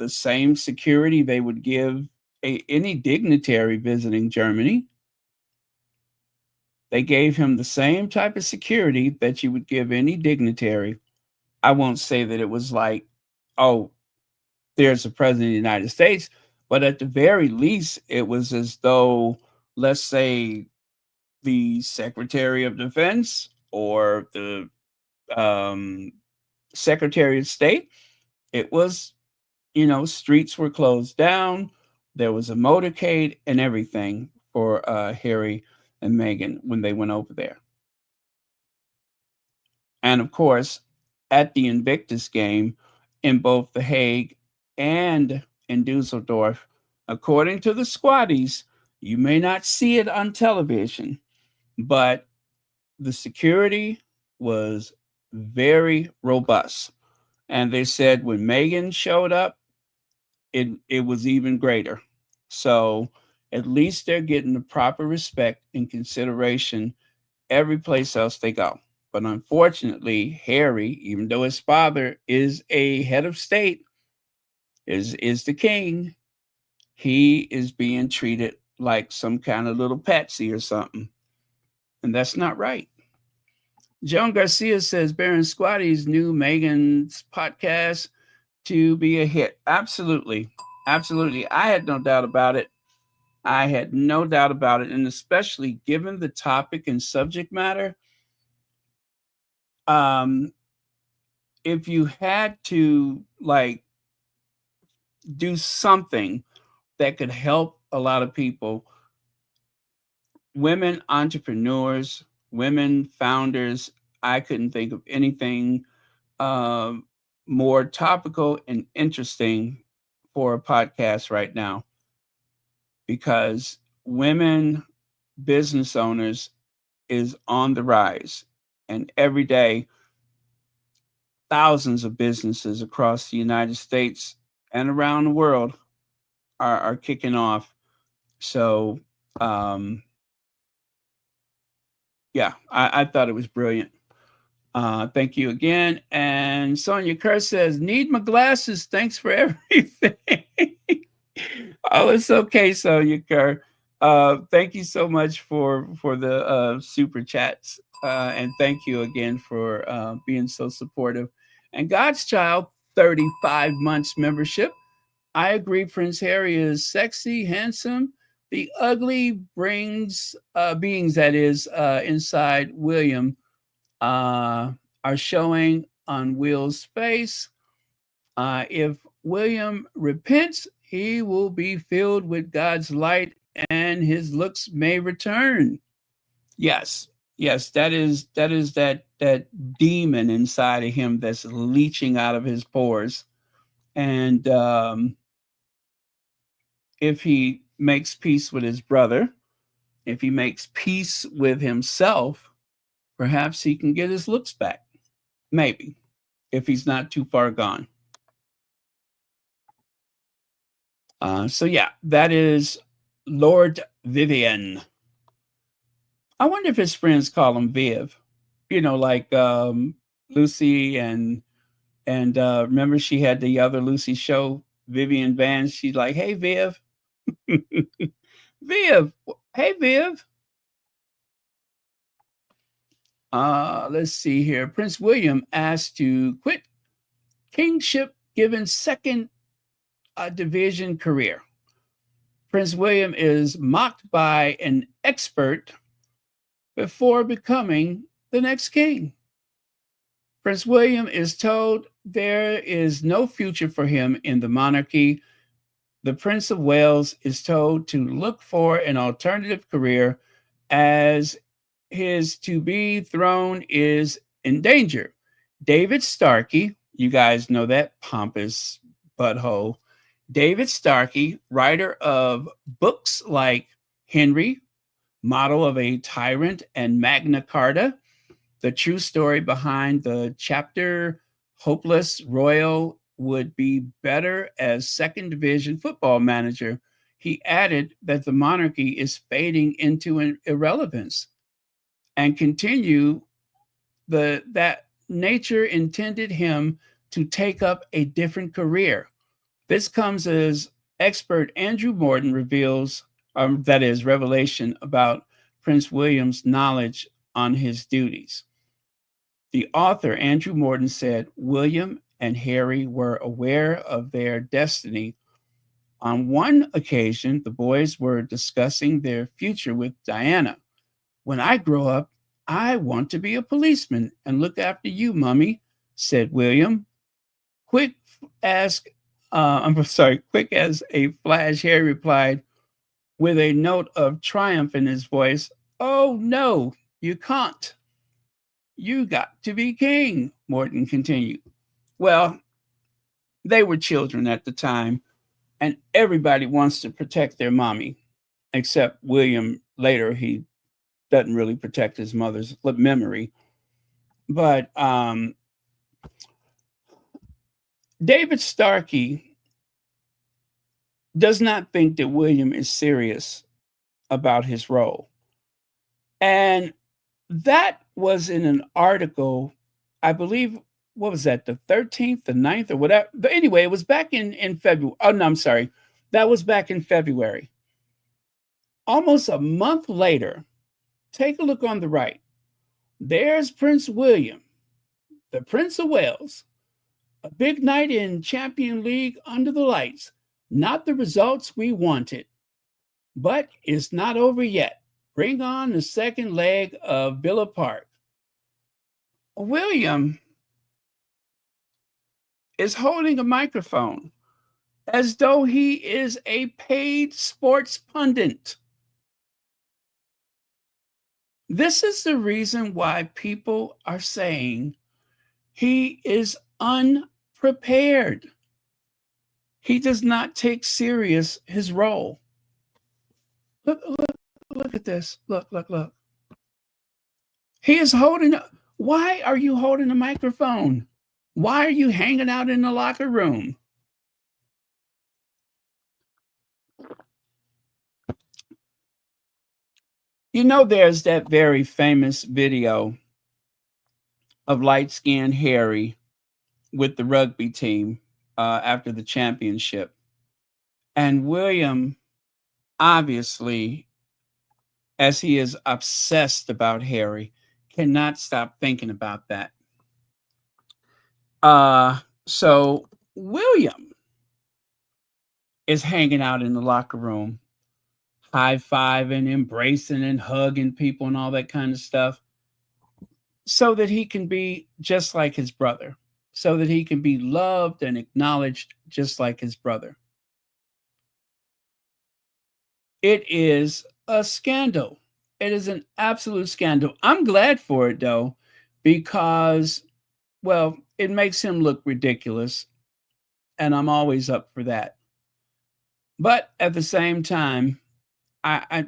same security they would give any dignitary visiting Germany. They gave him the same type of security that you would give any dignitary. I won't say that it was like, oh, there's a president of the United States, but at the very least, it was as though, let's say, the Secretary of Defense or the um, Secretary of State. It was, streets were closed down. There was a motorcade and everything for Harry and Meghan when they went over there. And of course, at the Invictus game in both The Hague and in Dusseldorf, according to the squatties, you may not see it on television, but the security was very robust. And they said when Meghan showed up, it was even greater. So at least they're getting the proper respect and consideration every place else they go. But unfortunately, Harry, even though his father is a head of state, is the king, he is being treated like some kind of little patsy or something. And that's not right. Joan Garcia says Baron Squatty's new Meghan's podcast to be a hit. Absolutely. Absolutely. I had no doubt about it. I had no doubt about it. And especially given the topic and subject matter, if you had to do something that could help a lot of people, women entrepreneurs, women founders, I couldn't think of anything more topical and interesting for a podcast right now, because women business owners is on the rise, and every day thousands of businesses across the United States and around the world are kicking off. So yeah, I thought it was brilliant. Thank you again. And Sonia Kerr says, need my glasses. Thanks for everything. Oh, it's okay, Sonia Kerr. Thank you so much for the super chats. And thank you again for being so supportive. And God's Child, 35 months membership. I agree, Prince Harry is sexy, handsome. The ugly beings that is inside William are showing on Will's face. If William repents, he will be filled with God's light and his looks may return. Yes, that is that demon inside of him that's leaching out of his pores. And if he makes peace with his brother, if he makes peace with himself, perhaps he can get his looks back. Maybe, if he's not too far gone. So yeah, that is Lord Vivian. I wonder if his friends call him Viv. Like Lucy and remember she had the other Lucy show, Vivian Vance. She's like, hey, Viv. Viv. Hey, Viv. Let's see here. Prince William asked to quit kingship given second division career. Prince William is mocked by an expert before becoming the next king. Prince William is told there is no future for him in the monarchy. The Prince of Wales is told to look for an alternative career as his to-be throne is in danger. David Starkey, you guys know that pompous butthole, David Starkey, writer of books like Henry, Model of a Tyrant, and Magna Carta, the true story behind the chapter Hopeless Royal would be better as second division football manager. He added that the monarchy is fading into an irrelevance and continue that nature intended him to take up a different career. This comes as expert Andrew Morton reveals, that is revelation about Prince William's knowledge on his duties. The author, Andrew Morton, said William and Harry were aware of their destiny. On one occasion, the boys were discussing their future with Diana. When I grow up, I want to be a policeman and look after you, Mummy, said William. Quick as a flash, Harry replied with a note of triumph in his voice, "Oh no, you can't. You got to be king," Morton continued. Well, they were children at the time, and everybody wants to protect their mommy, except William later. He doesn't really protect his mother's memory. But David Starkey does not think that William is serious about his role. And that was in an article, I believe, what was that, the 13th, the 9th, or whatever? But anyway, it was back in February. Oh, no, I'm sorry. That was back in February. Almost a month later, take a look on the right. There's Prince William, the Prince of Wales. A big night in Champion League under the lights. Not the results we wanted, but it's not over yet. Bring on the second leg of Villa Park. William is holding a microphone as though he is a paid sports pundit. This is the reason why people are saying he is unprepared. He does not take serious his role. Look at this. Look. He is holding. Why are you holding a microphone? Why are you hanging out in the locker room? You know, there's that very famous video of light-skinned Harry with the rugby team after the championship. And William, obviously, as he is obsessed about Harry, cannot stop thinking about that. So William is hanging out in the locker room, high-fiving, embracing, and hugging people and all that kind of stuff, so that he can be just like his brother, so that he can be loved and acknowledged just like his brother. It is a scandal. It is an absolute scandal. I'm glad for it, though, because, well, it makes him look ridiculous, and I'm always up for that. But at the same time, I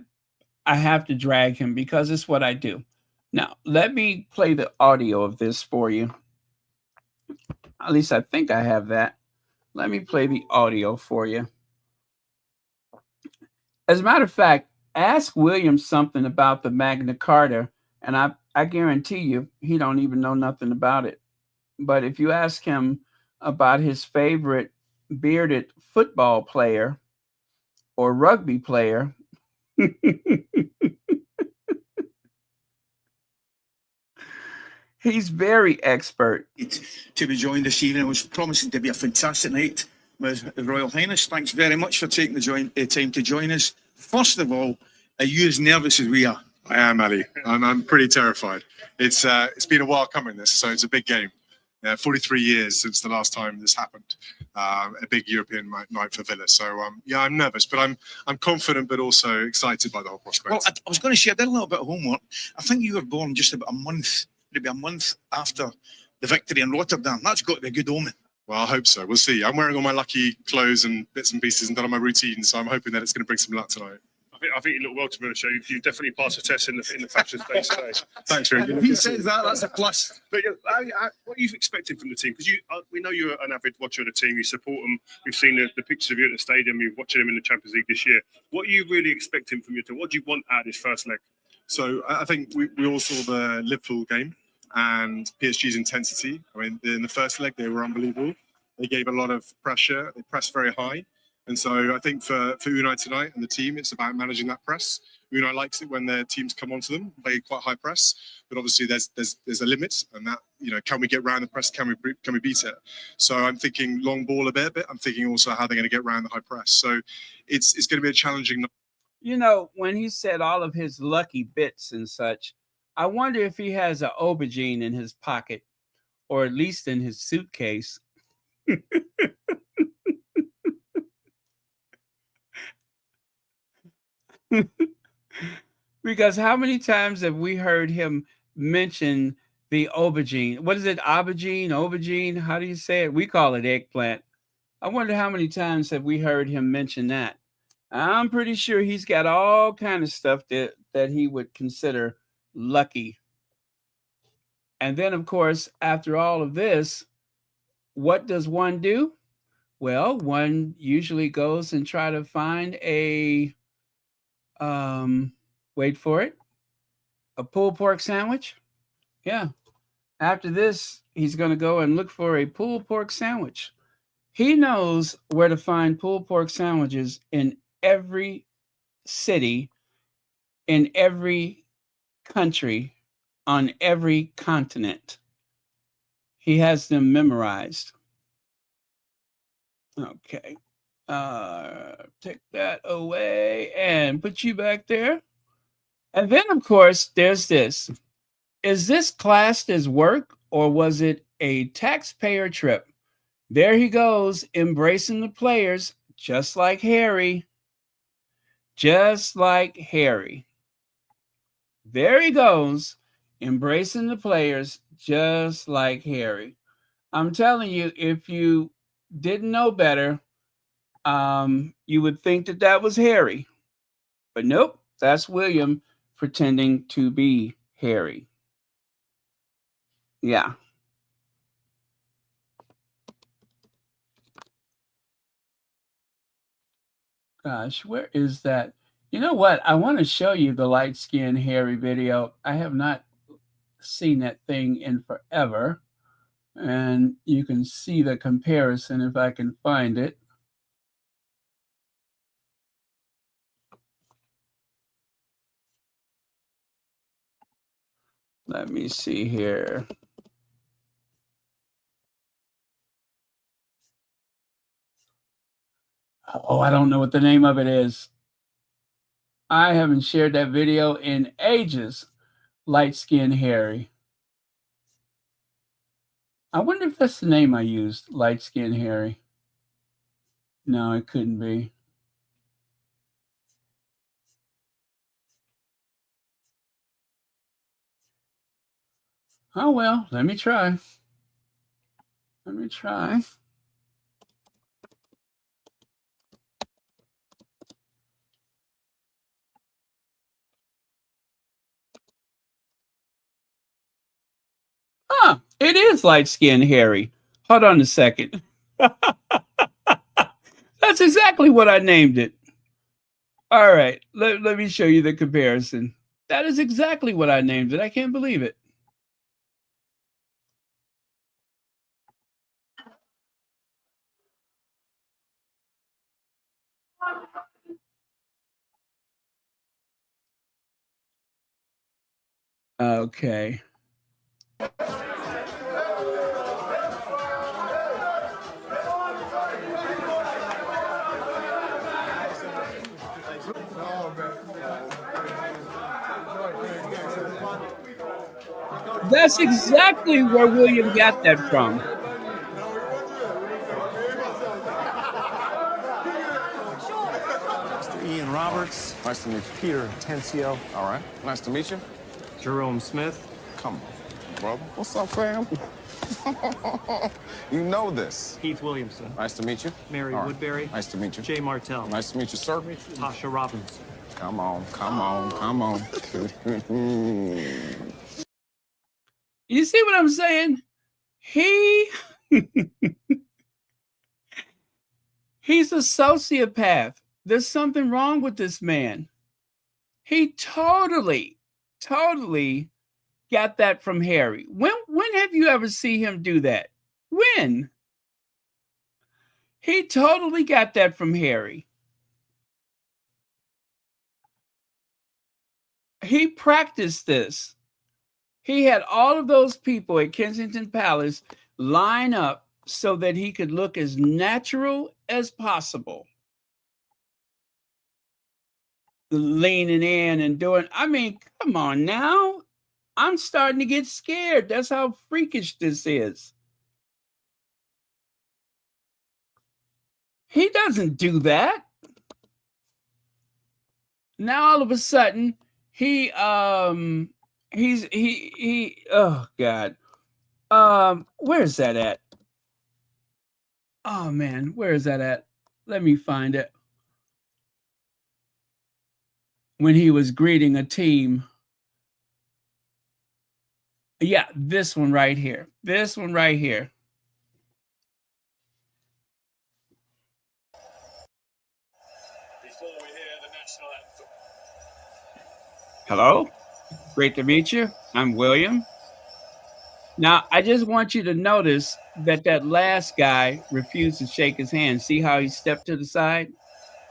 have to drag him because it's what I do. Now, let me play the audio of this for you. At least I think I have that. Let me play the audio for you. As a matter of fact, ask William something about the Magna Carta, and I guarantee you he don't even know nothing about it. But if you ask him about his favorite bearded football player or rugby player, he's very expert. To be joined this evening, it was promising to be a fantastic night with His Royal Highness. Thanks very much for taking the time to join us. First of all, are you as nervous as we are? I am, Ali. I'm pretty terrified. It's been a while coming, this, so it's a big game. 43 years since the last time this happened, a big European night for Villa. So yeah, I'm nervous, but I'm confident, but also excited by the whole prospect. Well, I was going to say I did a little bit of homework. I think you were born just about a month, maybe a month after the victory in Rotterdam. That's got to be a good omen. Well, I hope so. We'll see. I'm wearing all my lucky clothes and bits and pieces and done on my routine, so I'm hoping that it's going to bring some luck tonight. I think you look well, to be honest. You definitely passed the test in the fashion space today. Thanks, Rick. If he says that, that's a plus. But what are you expecting from the team? Because we know you're an avid watcher of the team. You support them. We've seen the pictures of you at the stadium. You're watching them in the Champions League this year. What are you really expecting from your team? What do you want out of this first leg? So I think we all saw the Liverpool game and PSG's intensity. I mean, in the first leg, they were unbelievable. They gave a lot of pressure. They pressed very high. And so I think for Unai tonight and the team, it's about managing that press Unai likes it when their teams come onto them, play quite high press, but obviously there's a limit, and that, can we get round the press? Can we beat it? So I'm thinking long ball a bit. I'm thinking also how they're going to get round the high press. So it's going to be a challenging. When he said all of his lucky bits and such, I wonder if he has an aubergine in his pocket, or at least in his suitcase. Because how many times have we heard him mention the aubergine? What is it? Aubergine? How do you say it? We call it eggplant. I wonder how many times have we heard him mention that. I'm pretty sure he's got all kind of stuff that he would consider lucky. And then, of course, after all of this, what does one do? Well, one usually goes and try to find a wait for it, a pulled pork sandwich. Yeah. After this, he's going to go and look for a pulled pork sandwich. He knows where to find pulled pork sandwiches in every city, in every country, on every continent. He has them memorized. Okay. Take that away and put you back there. And then, of course, there's this. Is this classed as work, or was it a taxpayer trip? There he goes, embracing the players, just like Harry. Just like Harry. There he goes, embracing the players, just like Harry. I'm telling you, if you didn't know better, you would think that was Harry. But nope, that's William pretending to be Harry. Yeah. Gosh, where is that? You know what? I want to show you the light-skinned Harry video. I have not seen that thing in forever. And you can see the comparison if I can find it. Let me see here. Oh, I don't know what the name of it is. I haven't shared that video in ages. Light-skinned Harry. I wonder if that's the name I used, light-skinned Harry. No, it couldn't be. Oh, well, let me try. Let me try. Huh, it is light-skinned Harry. Hold on a second. That's exactly what I named it. All right, let me show you the comparison. That is exactly what I named it. I can't believe it. Okay. That's exactly where William got that from. Mr. Ian Roberts. Nice to meet you. Peter Tensio. All right. Nice to meet you. Jerome Smith. Come on, brother. What's up, fam? You know this. Keith Williamson. Nice to meet you. Mary All right. Woodbury. Nice to meet you. Jay Martell. Nice to meet you, sir. Tasha Robinson. Come on, come on, come on. You see what I'm saying? He's a sociopath. There's something wrong with this man. He totally got that from Harry. When have you ever seen him do that? When? He totally got that from Harry. he practiced this. He had all of those people at Kensington Palace line up so that he could look as natural as possible. Leaning in and doing, I mean, come on now. I'm starting to get scared. That's how freakish this is. He doesn't do that. Now all of a sudden, he oh God. Where's that at? Oh man, where is that at? Let me find it. When he was greeting a team. Yeah, this one right here. This one right here. Before we hear the national anthem. Hello, great to meet you. I'm William. Now, I just want you to notice that that last guy refused to shake his hand. See how he stepped to the side?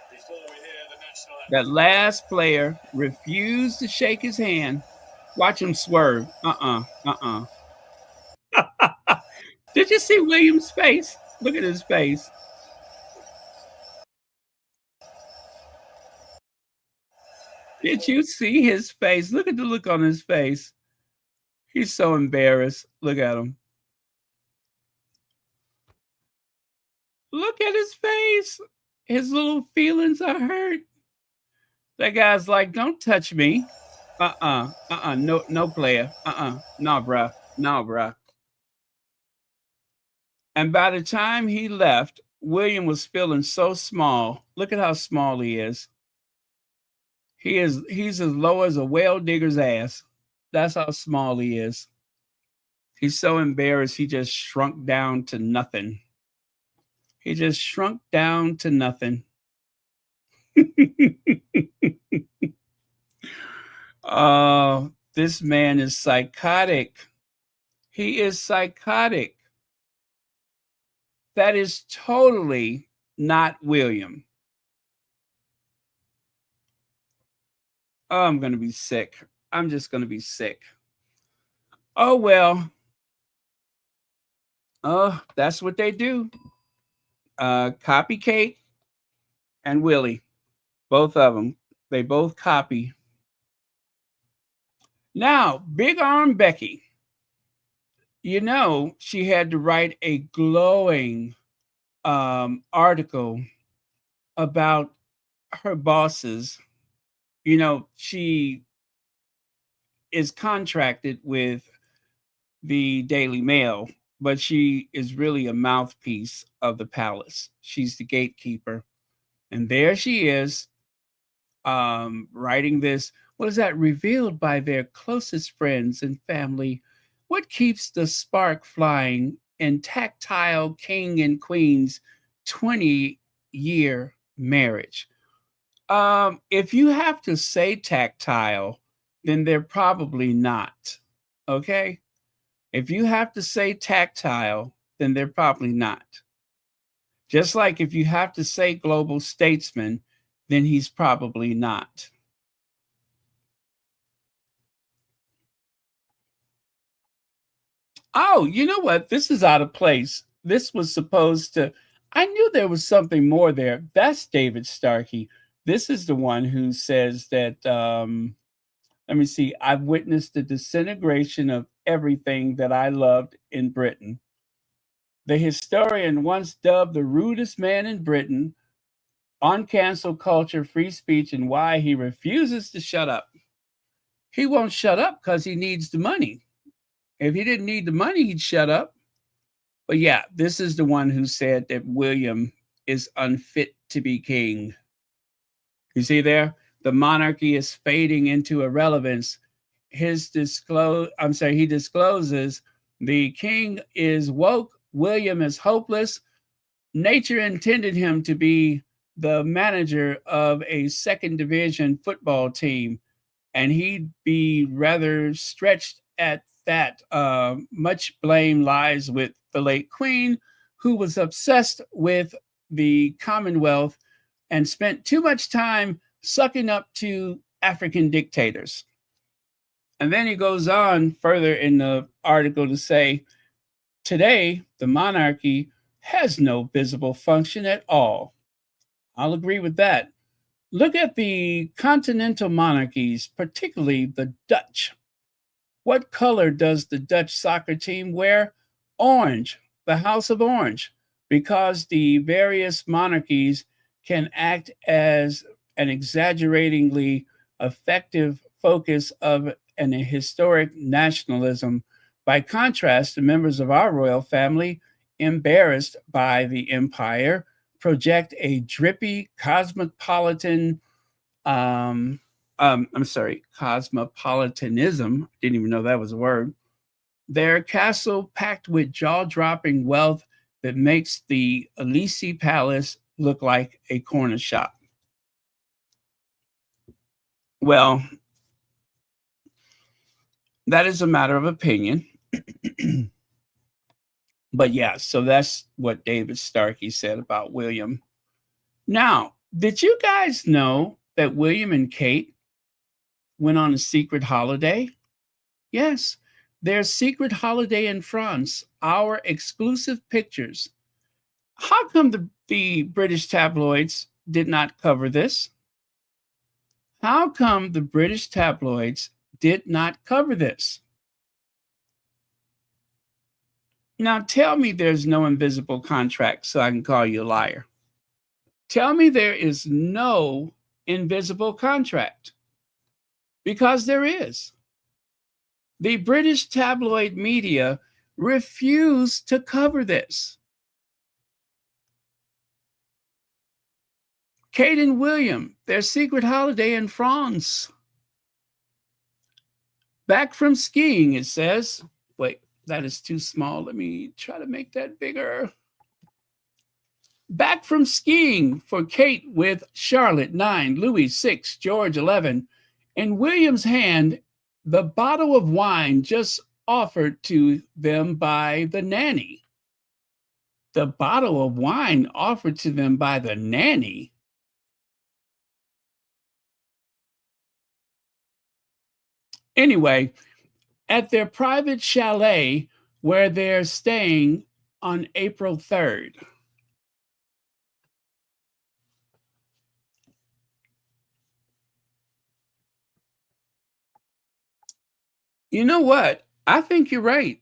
Before we hear the national anthem. That last player refused to shake his hand. Watch him swerve. Did you see William's face? Look at his face. Did you see his face? Look at the look on his face. He's so embarrassed. Look at him. Look at his face. His little feelings are hurt. That guy's like, don't touch me. No player. No, bruh. And by the time he left, William was feeling so small. Look at how small he is. He's as low as a well digger's ass. That's how small he is. He's so embarrassed, he just shrunk down to nothing. He just shrunk down to nothing. Oh, this man is psychotic. He is psychotic. That is totally not William. Oh, I'm going to be sick. I'm just going to be sick. Oh, well. Oh, that's what they do. Copycat and Willie. Both of them. They both copy. Now, Big Arm Becky. You know, she had to write a glowing article about her bosses. You know, she is contracted with the Daily Mail, but she is really a mouthpiece of the palace. She's the gatekeeper. And there she is writing this. What is that? Revealed by their closest friends and family. What keeps the spark flying in tactile king and queen's 20-year marriage? If you have to say tactile, then they're probably not. Okay? If you have to say tactile, then they're probably not. Just like if you have to say global statesman, then he's probably not. Oh, you know what? This is out of place. This was supposed to, I knew there was something more there. That's David Starkey. This is the one who says that, let me see, I've witnessed the disintegration of everything that I loved in Britain. The historian once dubbed the rudest man in Britain on cancel culture, free speech, and why he refuses to shut up. He won't shut up because he needs the money. If he didn't need the money, he'd shut up. But yeah, this is the one who said that William is unfit to be king. You see there? The monarchy is fading into irrelevance. He discloses the king is woke, William is hopeless. Nature intended him to be the manager of a second division football team, and he'd be rather stretched at that. Much blame lies with the late queen, who was obsessed with the Commonwealth and spent too much time sucking up to African dictators. And then he goes on further in the article to say, today, the monarchy has no visible function at all. I'll agree with that. Look at the continental monarchies, particularly the Dutch. What color does the Dutch soccer team wear? Orange, the House of Orange, because the various monarchies can act as an exaggeratingly effective focus of an historic nationalism. By contrast, the members of our royal family, embarrassed by the empire, project a drippy cosmopolitan cosmopolitanism. Didn't even know that was a word. Their castle packed with jaw-dropping wealth that makes the Elysee Palace look like a corner shop. Well, that is a matter of opinion. But yeah, so that's what David Starkey said about William. Now, did you guys know that William and Kate went on a secret holiday? Yes, their secret holiday in France, our exclusive pictures. How come the British tabloids did not cover this? How come the British tabloids did not cover this? Now tell me there's no invisible contract so I can call you a liar. Tell me there is no invisible contract, because there is. The British tabloid media refused to cover this. Kate and William, their secret holiday in France. Back from skiing, it says. Wait, that is too small. Let me try to make that bigger. Back from skiing for Kate with Charlotte, 9, Louis, 6, George, 11. In William's hand, the bottle of wine just offered to them by the nanny. The bottle of wine offered to them by the nanny. Anyway, at their private chalet where they're staying on April 3rd. You know what? I think you're right.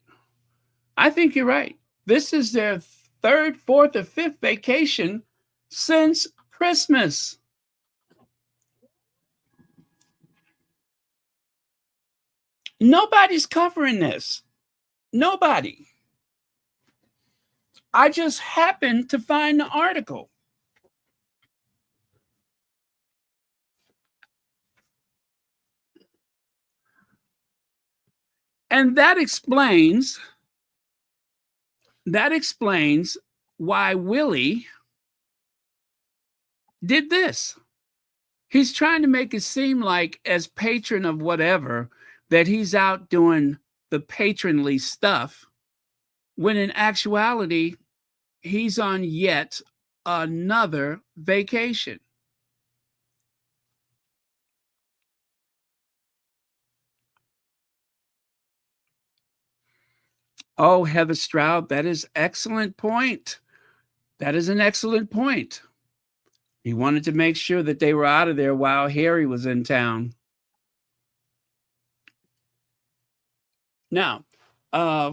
I think you're right. This is their third, fourth, or fifth vacation since Christmas. Nobody's covering this. Nobody. I just happened to find the article. And that explains why Willie did this. He's trying to make it seem like, as patron of whatever, that he's out doing the patronly stuff, when in actuality, he's on yet another vacation. Oh, Heather Stroud, that is excellent point. That is an excellent point. He wanted to make sure that they were out of there while Harry was in town. Now,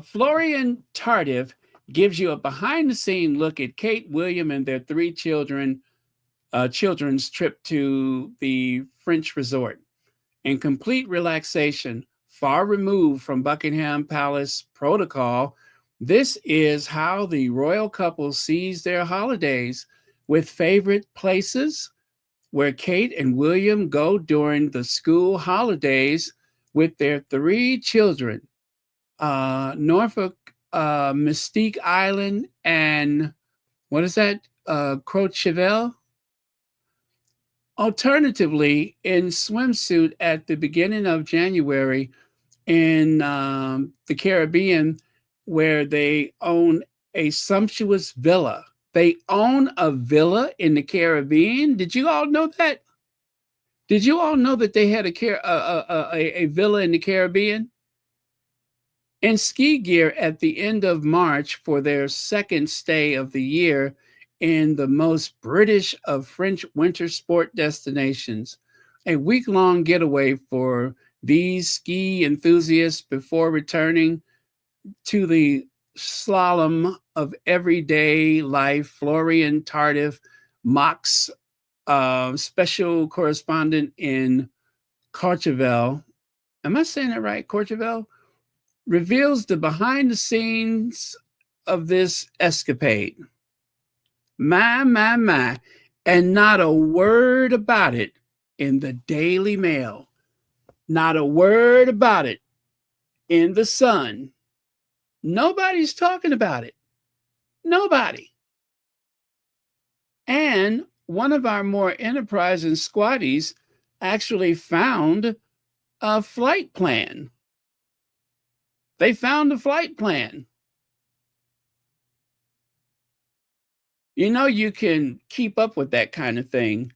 Florian Tardif gives you a behind-the-scene look at Kate, William, and their three children's trip to the French resort. In complete relaxation, far removed from Buckingham Palace protocol, this is how the royal couple sees their holidays, with favorite places where Kate and William go during the school holidays with their three children, Norfolk, Mystique Island, and what is that? Courchevel. Alternatively, in swimsuit at the beginning of January in the Caribbean, where they own a sumptuous villa. They own a villa in the Caribbean. Did you all know that? Did you all know that they had a villa in the Caribbean? In ski gear at the end of March for their second stay of the year in the most British of French winter sport destinations. A week-long getaway for these ski enthusiasts before returning to the slalom of everyday life. Florian Tardif, Mox special correspondent in Courchevel. Am I saying that right? Courchevel? Reveals the behind the scenes of this escapade. My. And not a word about it in the Daily Mail. Not a word about it in the Sun. Nobody's talking about it. Nobody. And one of our more enterprising squatties actually found a flight plan. They found a flight plan. You know, you can keep up with that kind of thing.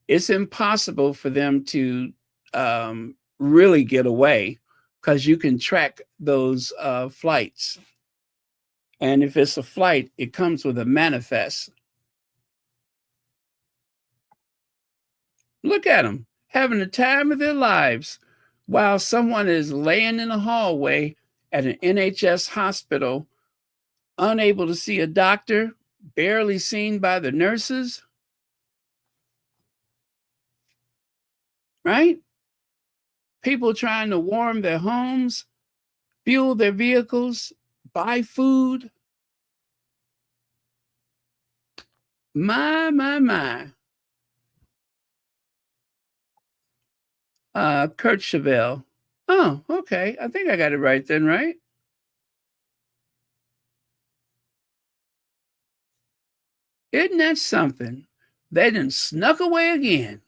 It's impossible for them to really get away because you can track those flights. And if it's a flight, it comes with a manifest. Look at them having the time of their lives while someone is laying in a hallway at an NHS hospital, unable to see a doctor, barely seen by the nurses. Right? People trying to warm their homes, fuel their vehicles, buy food. My. Kurt Chevelle. Oh, okay. I think I got it right then, right? Isn't that something? They done snuck away again.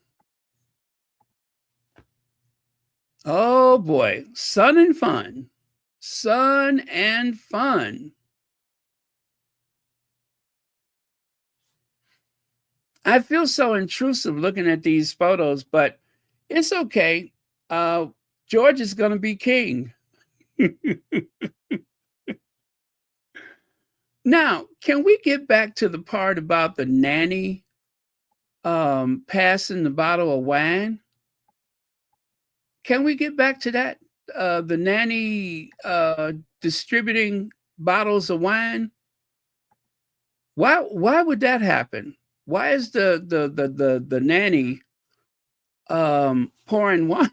Oh boy, sun and fun. Sun and fun. I feel so intrusive looking at these photos, but it's okay. George is going to be king. Now, can we get back to the part about the nanny passing the bottle of wine? Can we get back to that? The nanny distributing bottles of wine? Why would that happen? Why is the nanny pouring wine?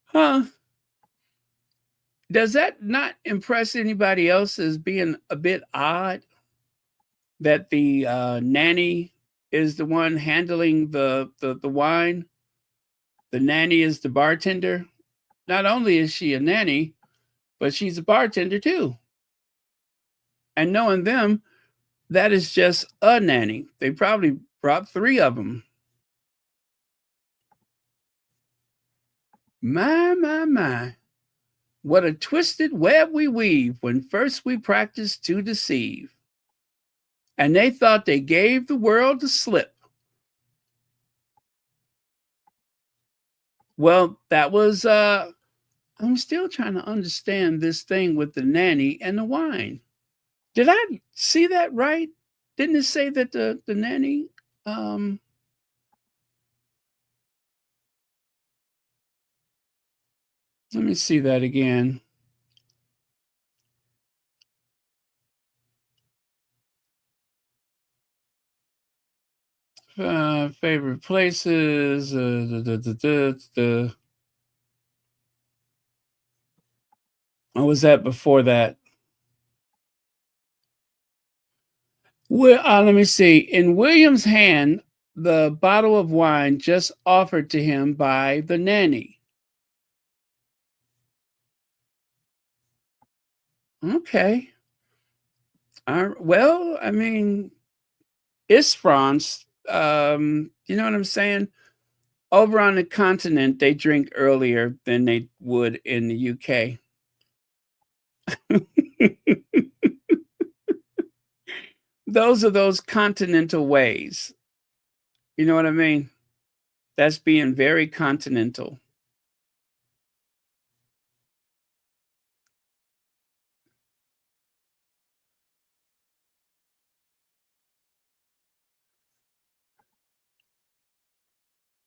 Huh? Does that not impress anybody else as being a bit odd that the nanny is the one handling the wine? The nanny is the bartender. Not only is she a nanny, but she's a bartender too. And knowing them, that is just a nanny. They probably brought 3 of them. My. What a twisted web we weave when first we practice to deceive. And they thought they gave the world the slip. Well, that was, I'm still trying to understand this thing with the nanny and the wine. Did I see that right? Didn't it say that the nanny, let me see that again. Favorite places, or was that before that? Well, let me see. In William's hand, the bottle of wine just offered to him by the nanny. Okay. Well, I mean, it's France. You know what I'm saying? Over on the continent, they drink earlier than they would in the UK. those are those continental ways. You know what I mean? That's being very continental.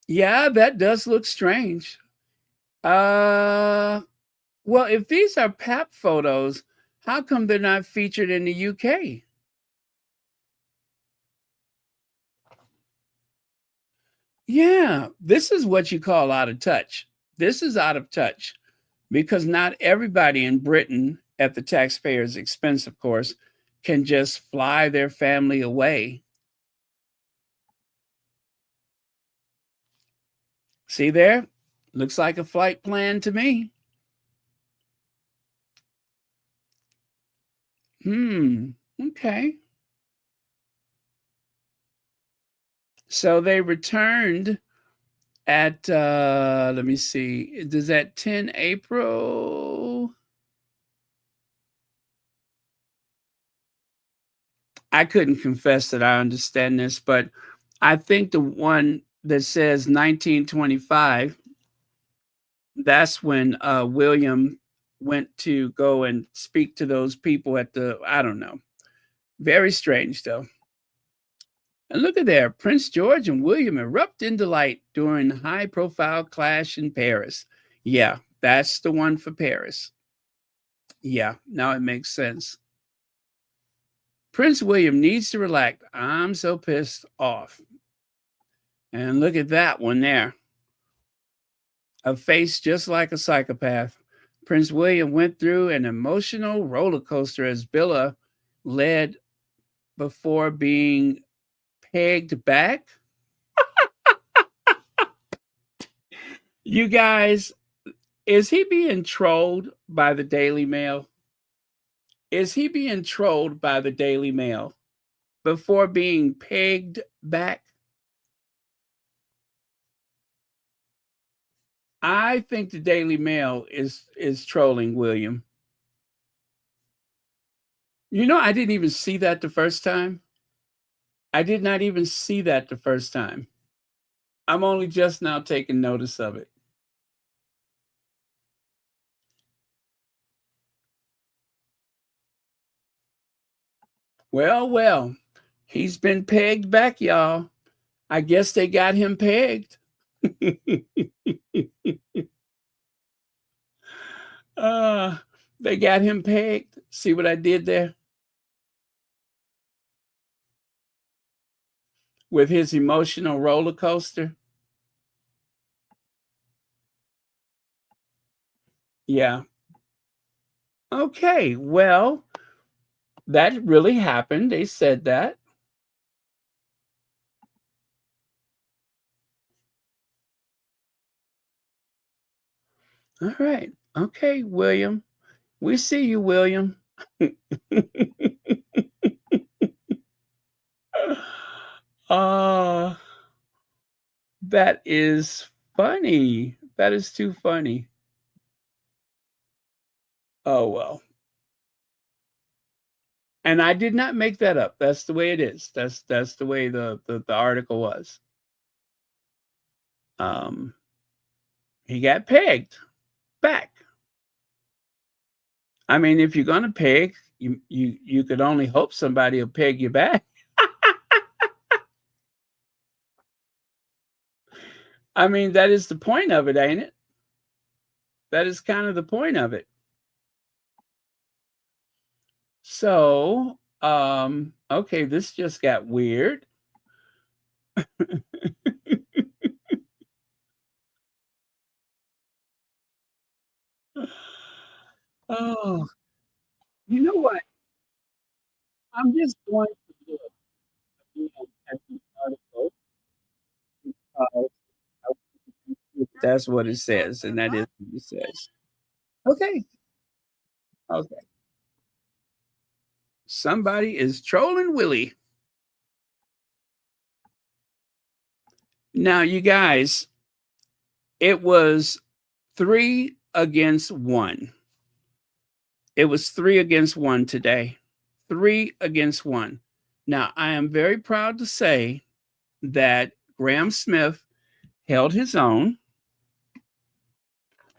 Yeah, that does look strange. Well, if these are pap photos, how come they're not featured in the UK? Yeah, this is what you call out of touch. This is out of touch because not everybody in Britain, at the taxpayer's expense, of course, can just fly their family away. See there? Looks like a flight plan to me. Okay. So they returned at let me see, does that 10 April? I couldn't confess that I understand this, but I think the one that says 1925, that's when William went to go and speak to those people at the, I don't know. Very strange though. And look at there, Prince George and William erupt in delight during high-profile clash in Paris. Yeah, that's the one for Paris. Yeah, now it makes sense. Prince William needs to relax. I'm so pissed off. And look at that one there. A face just like a psychopath. Prince William went through an emotional roller coaster as Billa led before being pegged back. You guys, is he being trolled by the Daily Mail? Is he being trolled by the Daily Mail before being pegged back? I think the Daily Mail is trolling William. You know, I didn't even see that the first time. I did not even see that the first time. I'm only just now taking notice of it. Well, he's been pegged back, y'all. I guess they got him pegged. They got him pegged. See what I did there? With his emotional roller coaster. Yeah. Okay, well, that really happened. They said that. All right. Okay, William. We see you, William. uh, that is funny. That is too funny. Oh, well. And I did not make that up. That's the way it is. That's the way the article was. He got pegged back. I mean, if you're gonna peg, you could only hope somebody will peg you back. I mean, that is the point of it, ain't it? That is kind of the point of it. So, okay, this just got weird. Oh, you know what? I'm just going to do it at the article because that's what it says, and that is what it says. Okay. Okay. Somebody is trolling Willie. Now, you guys, it was 3 against 1. It was 3 against 1 today. 3 against 1. Now, I am very proud to say that Graham Smith held his own.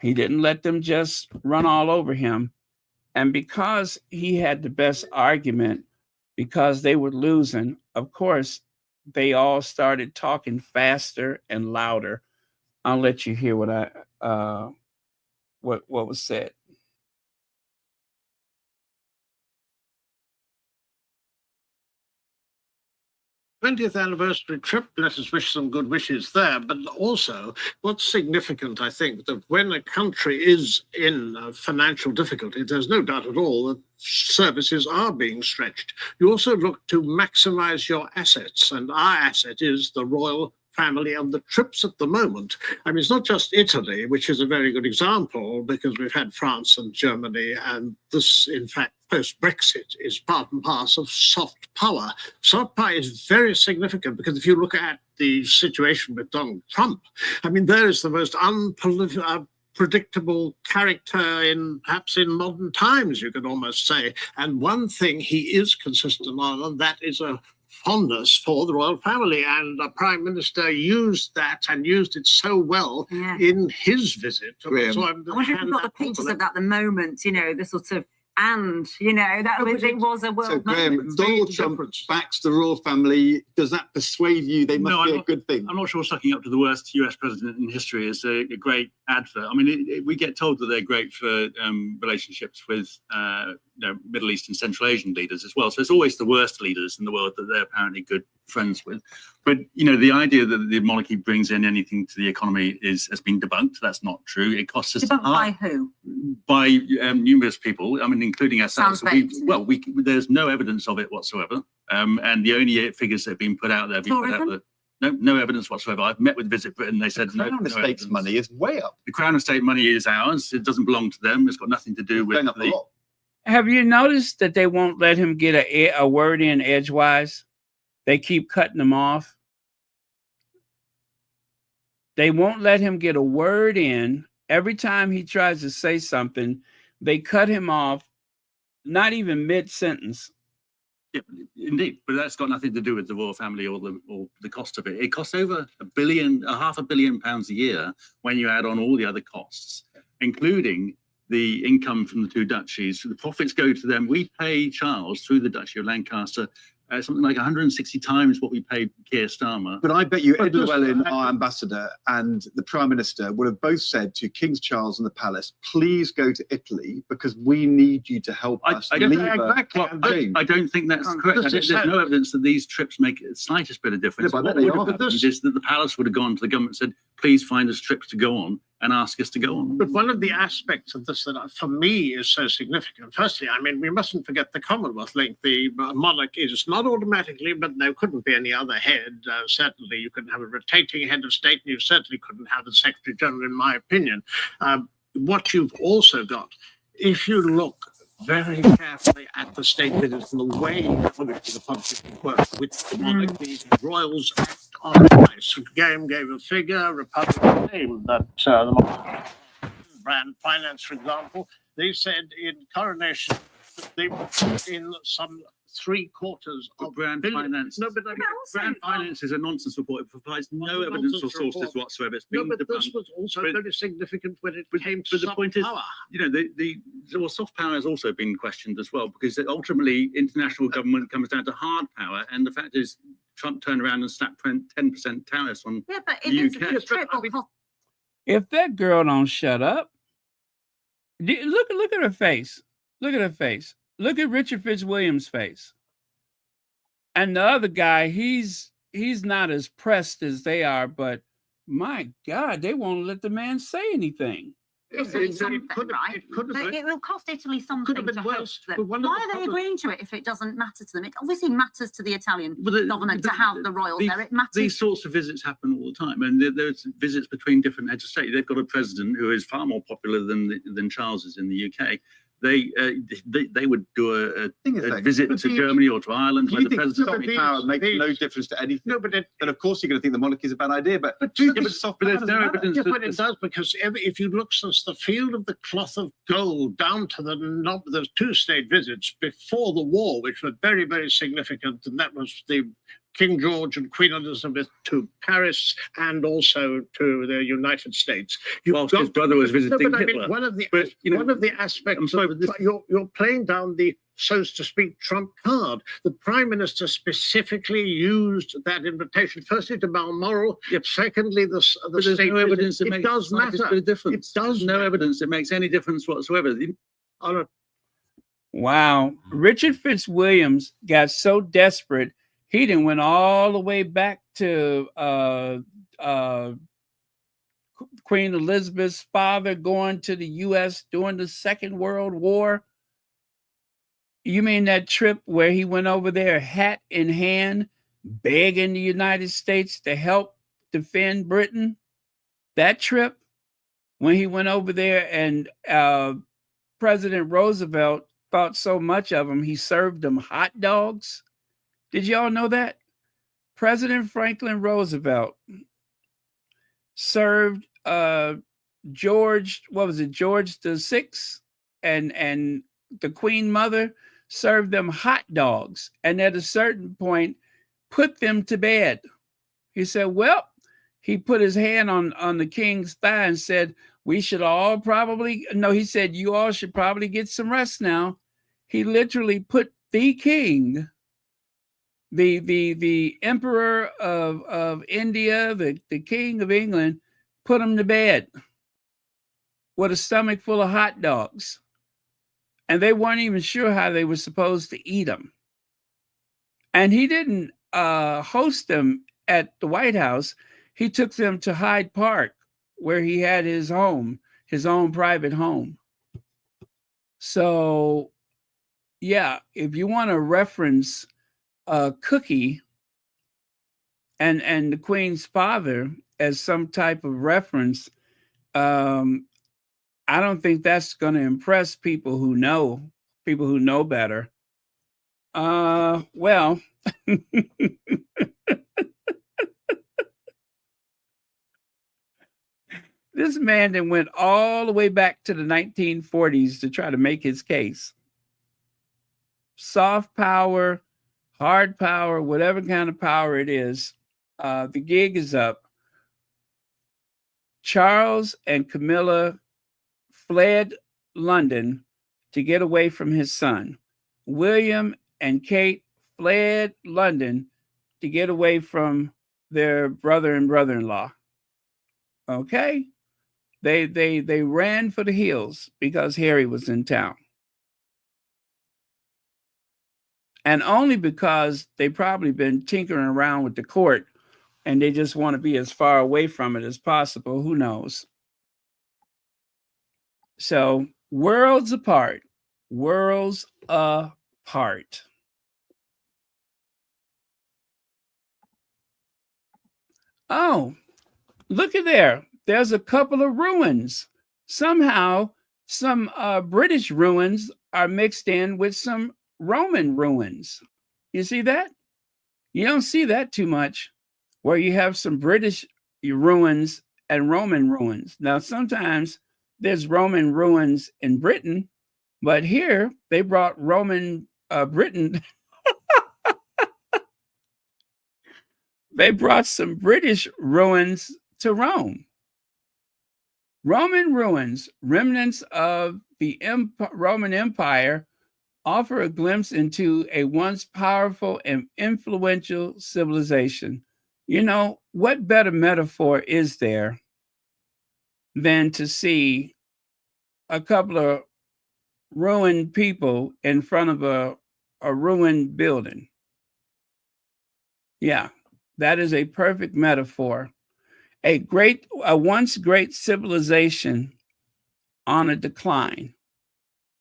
He didn't let them just run all over him. And because he had the best argument, because they were losing, of course, they all started talking faster and louder. I'll let you hear what was said. 20th anniversary trip, let us wish some good wishes there. But also, what's significant, I think, that when a country is in financial difficulty, there's no doubt at all that services are being stretched. You also look to maximize your assets, and our asset is the royal family and the trips at the moment. I mean, it's not just Italy, which is a very good example, because we've had France and Germany, and this, in fact, post-Brexit is part and parcel of soft power. Soft power is very significant because if you look at the situation with Donald Trump, I mean, there is the most unpredictable character perhaps in modern times, you could almost say. And one thing he is consistent on, and that is a fondness for the royal family, and the Prime Minister used that and used it so well in his visit. So I wonder if you've got the pictures of that, the moment, you know, the sort of, and, you know, that it was a world moment. Donald Trump backs the royal family. Does that persuade you they must be a good thing? I'm not sure sucking up to the worst US president in history is a great advert. I mean, we get told that they're great for relationships with Middle East and Central Asian leaders as well. So it's always the worst leaders in the world that they're apparently good friends with. But, you know, the idea that the monarchy brings in anything to the economy has been debunked. That's not true. It costs us... Debunked by who? By numerous people, I mean, including ourselves. Sounds There's no evidence of it whatsoever. And the only figures that have been put out there have been put out there. No evidence whatsoever. I've met with Visit Britain. They said the Crown Estate's money is way up. The Crown Estate money is ours. It doesn't belong to them. It's got nothing to do with the... Have you noticed that they won't let him get a word in edgewise? They keep cutting him off. They won't let him get a word in. Every time he tries to say something, they cut him off, not even mid-sentence. Yeah, indeed, but that's got nothing to do with the royal family or the cost of it. It costs over £500 million a year when you add on all the other costs, including the income from the two duchies. The profits go to them. We pay Charles through the Duchy of Lancaster something like 160 times what we paid Keir Starmer. But I bet you Ed Llewellyn, our ambassador, and the Prime Minister would have both said to King Charles and the palace, please go to Italy because we need you to help us. I don't think that's correct. There's no evidence that these trips make the slightest bit of difference. Yeah, what would have happened is that the palace would have gone to the government and said, please find us trips to go on and ask us to go on. But one of the aspects of this that for me is so significant, firstly, I mean, we mustn't forget the Commonwealth link. The monarch is not automatically, but there couldn't be any other head. Certainly, you couldn't have a rotating head of state, and you certainly couldn't have the Secretary General, in my opinion. What you've also got, if you look very carefully at the state visits and the way in which the public work with the monarchy, the royals act on advice. Graham gave a figure, Republican name, that the brand finance, for example, they said in coronation they put in some 3/4 of brand finance. No, but I mean, brand finance is a nonsense report. It provides no evidence or sources whatsoever. It's been but debunked. this was also very significant when it came to the point is, you know, soft power has also been questioned as well, because ultimately international government comes down to hard power, and the fact is Trump turned around and slapped 10% tariffs on the UK. If that girl don't shut up, look at her face. Look at her face. Look at Richard Fitzwilliam's face. And the other guy, he's not as pressed as they are, but my God, they won't let the man say anything. It will cost Italy something to host them. Why are they agreeing to it if it doesn't matter to them? It obviously matters to the Italian government to have the royals there. It matters. These sorts of visits happen all the time, and there's visits between different heads of state. They've got a president who is far more popular than Charles is in the UK. they would do a visit to Germany or to Ireland. Do Where you the think president soft power makes no difference to anything? No, but then of course you're going to think the monarchy is a bad idea. But do you think soft but power there's no doesn't matter. evidence Yeah, that but it does, because if you look since the Field of the Cloth of Gold down to the two-state visits before the war, which were very, very significant, and that was the King George and Queen Elizabeth to Paris and also to the United States. Whilst his brother was visiting but I Hitler. mean, one of the But, you know, one of the aspects. I'm sorry, but this- You're playing down the, so to speak, trump card. The Prime Minister specifically used that invitation, firstly to Balmoral, secondly the But there's state no evidence visit. it It makes does the slightest matter. bit of difference. It does no matter. evidence it makes any difference whatsoever. Wow. Richard Fitzwilliams got so desperate, he didn't went all the way back to Queen Elizabeth's father going to the U.S. during the Second World War. You mean that trip where he went over there, hat in hand, begging the United States to help defend Britain? That trip, when he went over there and President Roosevelt thought so much of him, he served them hot dogs. Did y'all know that? President Franklin Roosevelt served George VI and the Queen Mother, served them hot dogs, and at a certain point put them to bed. He said, well, he put his hand on the king's thigh and said, we should all he said, you all should probably get some rest now. He literally put the king, the emperor of India, the king of England, put him to bed with a stomach full of hot dogs. And they weren't even sure how they were supposed to eat them. And he didn't host them at the White House. He took them to Hyde Park, where he had his home, his own private home. So, yeah, if you want to reference Cookie and the Queen's father as some type of reference, I don't think that's going to impress people who know better. Well, this man then went all the way back to the 1940s to try to make his case. Soft power, hard power, whatever kind of power it is, the gig is up. Charles and Camilla fled London to get away from his son. William and Kate fled London to get away from their brother and brother-in-law. Okay? They ran for the hills because Harry was in town. And only because they probably been tinkering around with the court and they just want to be as far away from it as possible. Who knows? So worlds apart. Oh, look at there. There's a couple of ruins. Somehow, some British ruins are mixed in with some Roman ruins. You see that? You don't see that too much, where you have some British ruins and Roman ruins. Now, sometimes there's Roman ruins in Britain, but here they brought Roman Britain. They brought some British ruins to Rome. Roman ruins, remnants of the Roman Empire, offer a glimpse into a once powerful and influential civilization. You know, what better metaphor is there than to see a couple of ruined people in front of a ruined building? Yeah, that is a perfect metaphor. A once great civilization on a decline.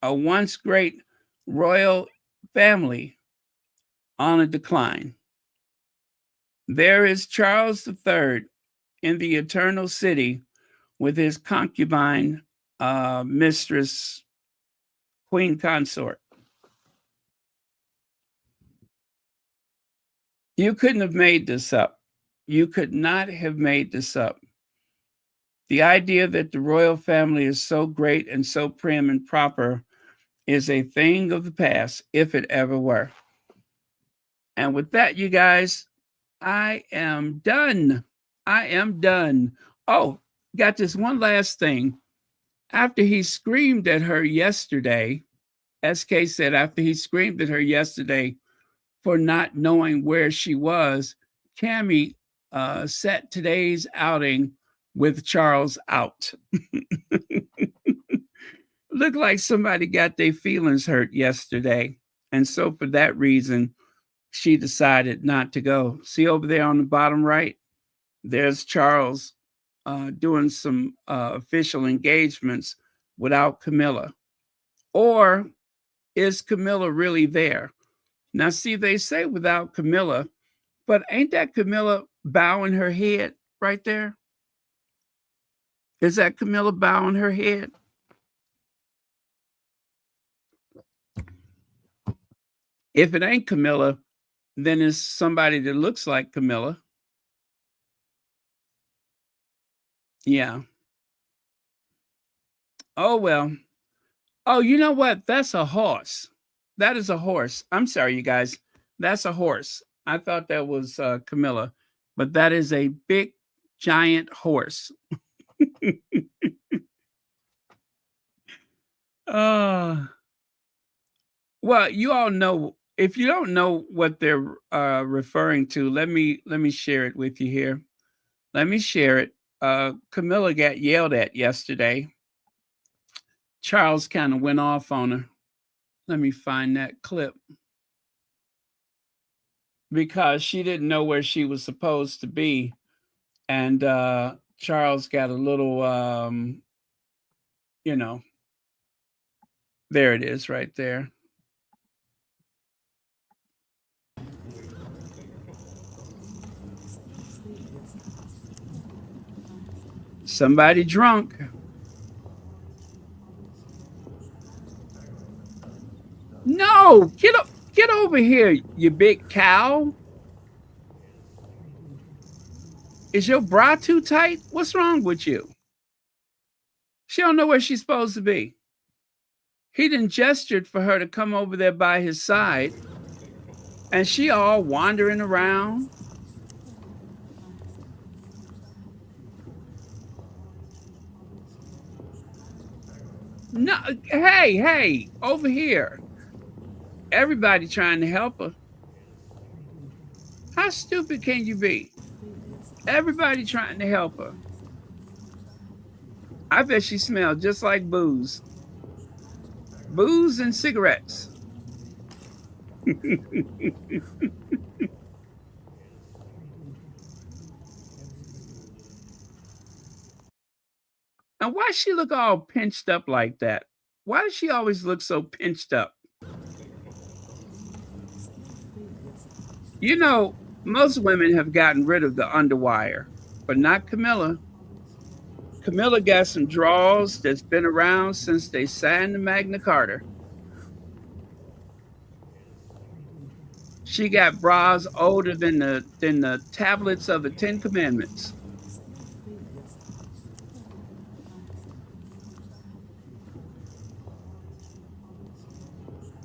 A once great royal family on a decline. There is Charles III in the Eternal City with his concubine, Mistress queen consort. You couldn't have made this up. You could not have made this up. The idea that the royal family is so great and so prim and proper is a thing of the past, if it ever were. And with that, you guys, I am done. I am done. Oh, got this one last thing. After he screamed at her yesterday, SK said after he screamed at her yesterday for not knowing where she was, Cammie set today's outing with Charles out. Looked like somebody got their feelings hurt yesterday. And so for that reason, she decided not to go. See over there on the bottom right? There's Charles doing some official engagements without Camilla. Or is Camilla really there? Now, see, they say without Camilla, but ain't that Camilla bowing her head right there? Is that Camilla bowing her head? If it ain't Camilla, then it's somebody that looks like Camilla. Yeah. Oh, well. Oh, you know what? That's a horse. That is a horse. I'm sorry, you guys. That's a horse. I thought that was Camilla, but that is a big, giant horse. Well, you all know. If you don't know what they're referring to, let me share it with you here. Let me share it. Camilla got yelled at yesterday. Charles kind of went off on her. Let me find that clip. Because she didn't know where she was supposed to be. And Charles got a little, there it is right there. Somebody drunk. No, get over here, you big cow. Is your bra too tight? What's wrong with you? She don't know where she's supposed to be. He done gestured for her to come over there by his side, and she all wandering around. No, hey, over here. Everybody trying to help her. How stupid can you be? Everybody trying to help her. I bet she smelled just like booze. Booze and cigarettes. And why she look all pinched up like that? Why does she always look so pinched up? You know, most women have gotten rid of the underwire, but not Camilla. Camilla got some drawers that's been around since they signed the Magna Carta. She got bras older than the tablets of the Ten Commandments.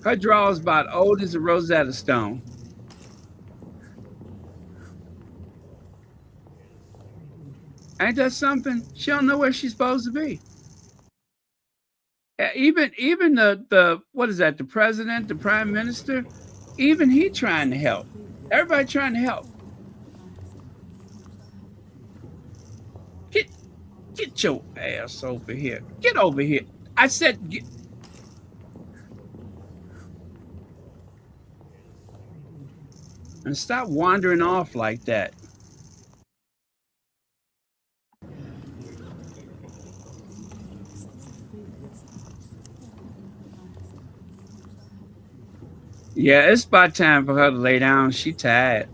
Her drawers about old as a Rosetta Stone. Ain't that something? She don't know where she's supposed to be. Even the what is that? The president, the prime minister, even he trying to help. Everybody trying to help. Get your ass over here. Get over here. I said get. And stop wandering off like that. Yeah, it's about time for her to lay down. She's tired.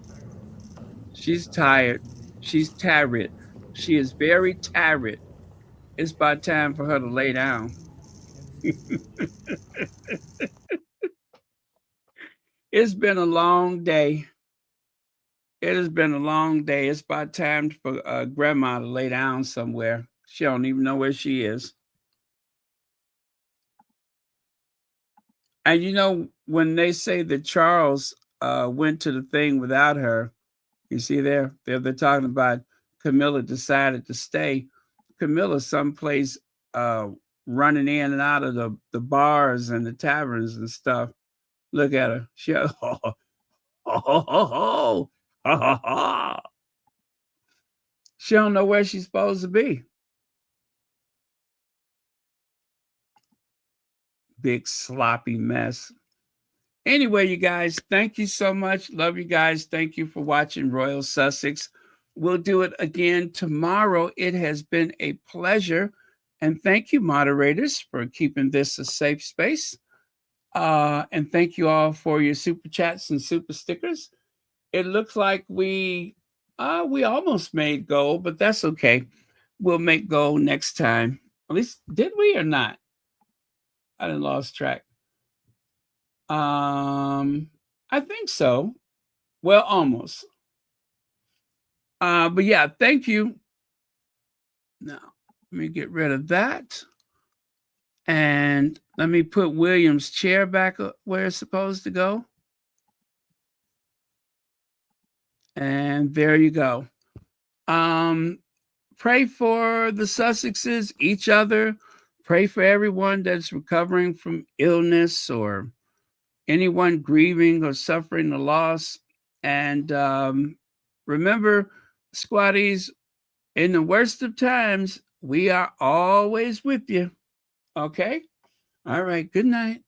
She's tired. She's tired. She is very tired. It's about time for her to lay down. It's been a long day. It has been a long day. It's about time for grandma to lay down somewhere. She don't even know where she is. And you know, when they say that Charles went to the thing without her, you see they're talking about Camilla decided to stay. Camilla's someplace running in and out of the bars and the taverns and stuff. Look at her. She she don't know where she's supposed to be. Big sloppy mess. Anyway, you guys, thank you so much. Love you guys. Thank you for watching Royal Sussex. We'll do it again tomorrow. It has been a pleasure. And thank you, moderators, for keeping this a safe space. And thank you all for your super chats and super stickers. It looks like we almost made gold, but that's okay. We'll make gold next time. At least, did we or not? I done lost track. I think so. Well, almost. But yeah, thank you. Now, let me get rid of that. And let me put William's chair back where it's supposed to go. And there you go. Pray for the Sussexes, each other. Pray for everyone that's recovering from illness or anyone grieving or suffering a loss. And remember, squatties, in the worst of times, we are always with you. Okay? All right. Good night.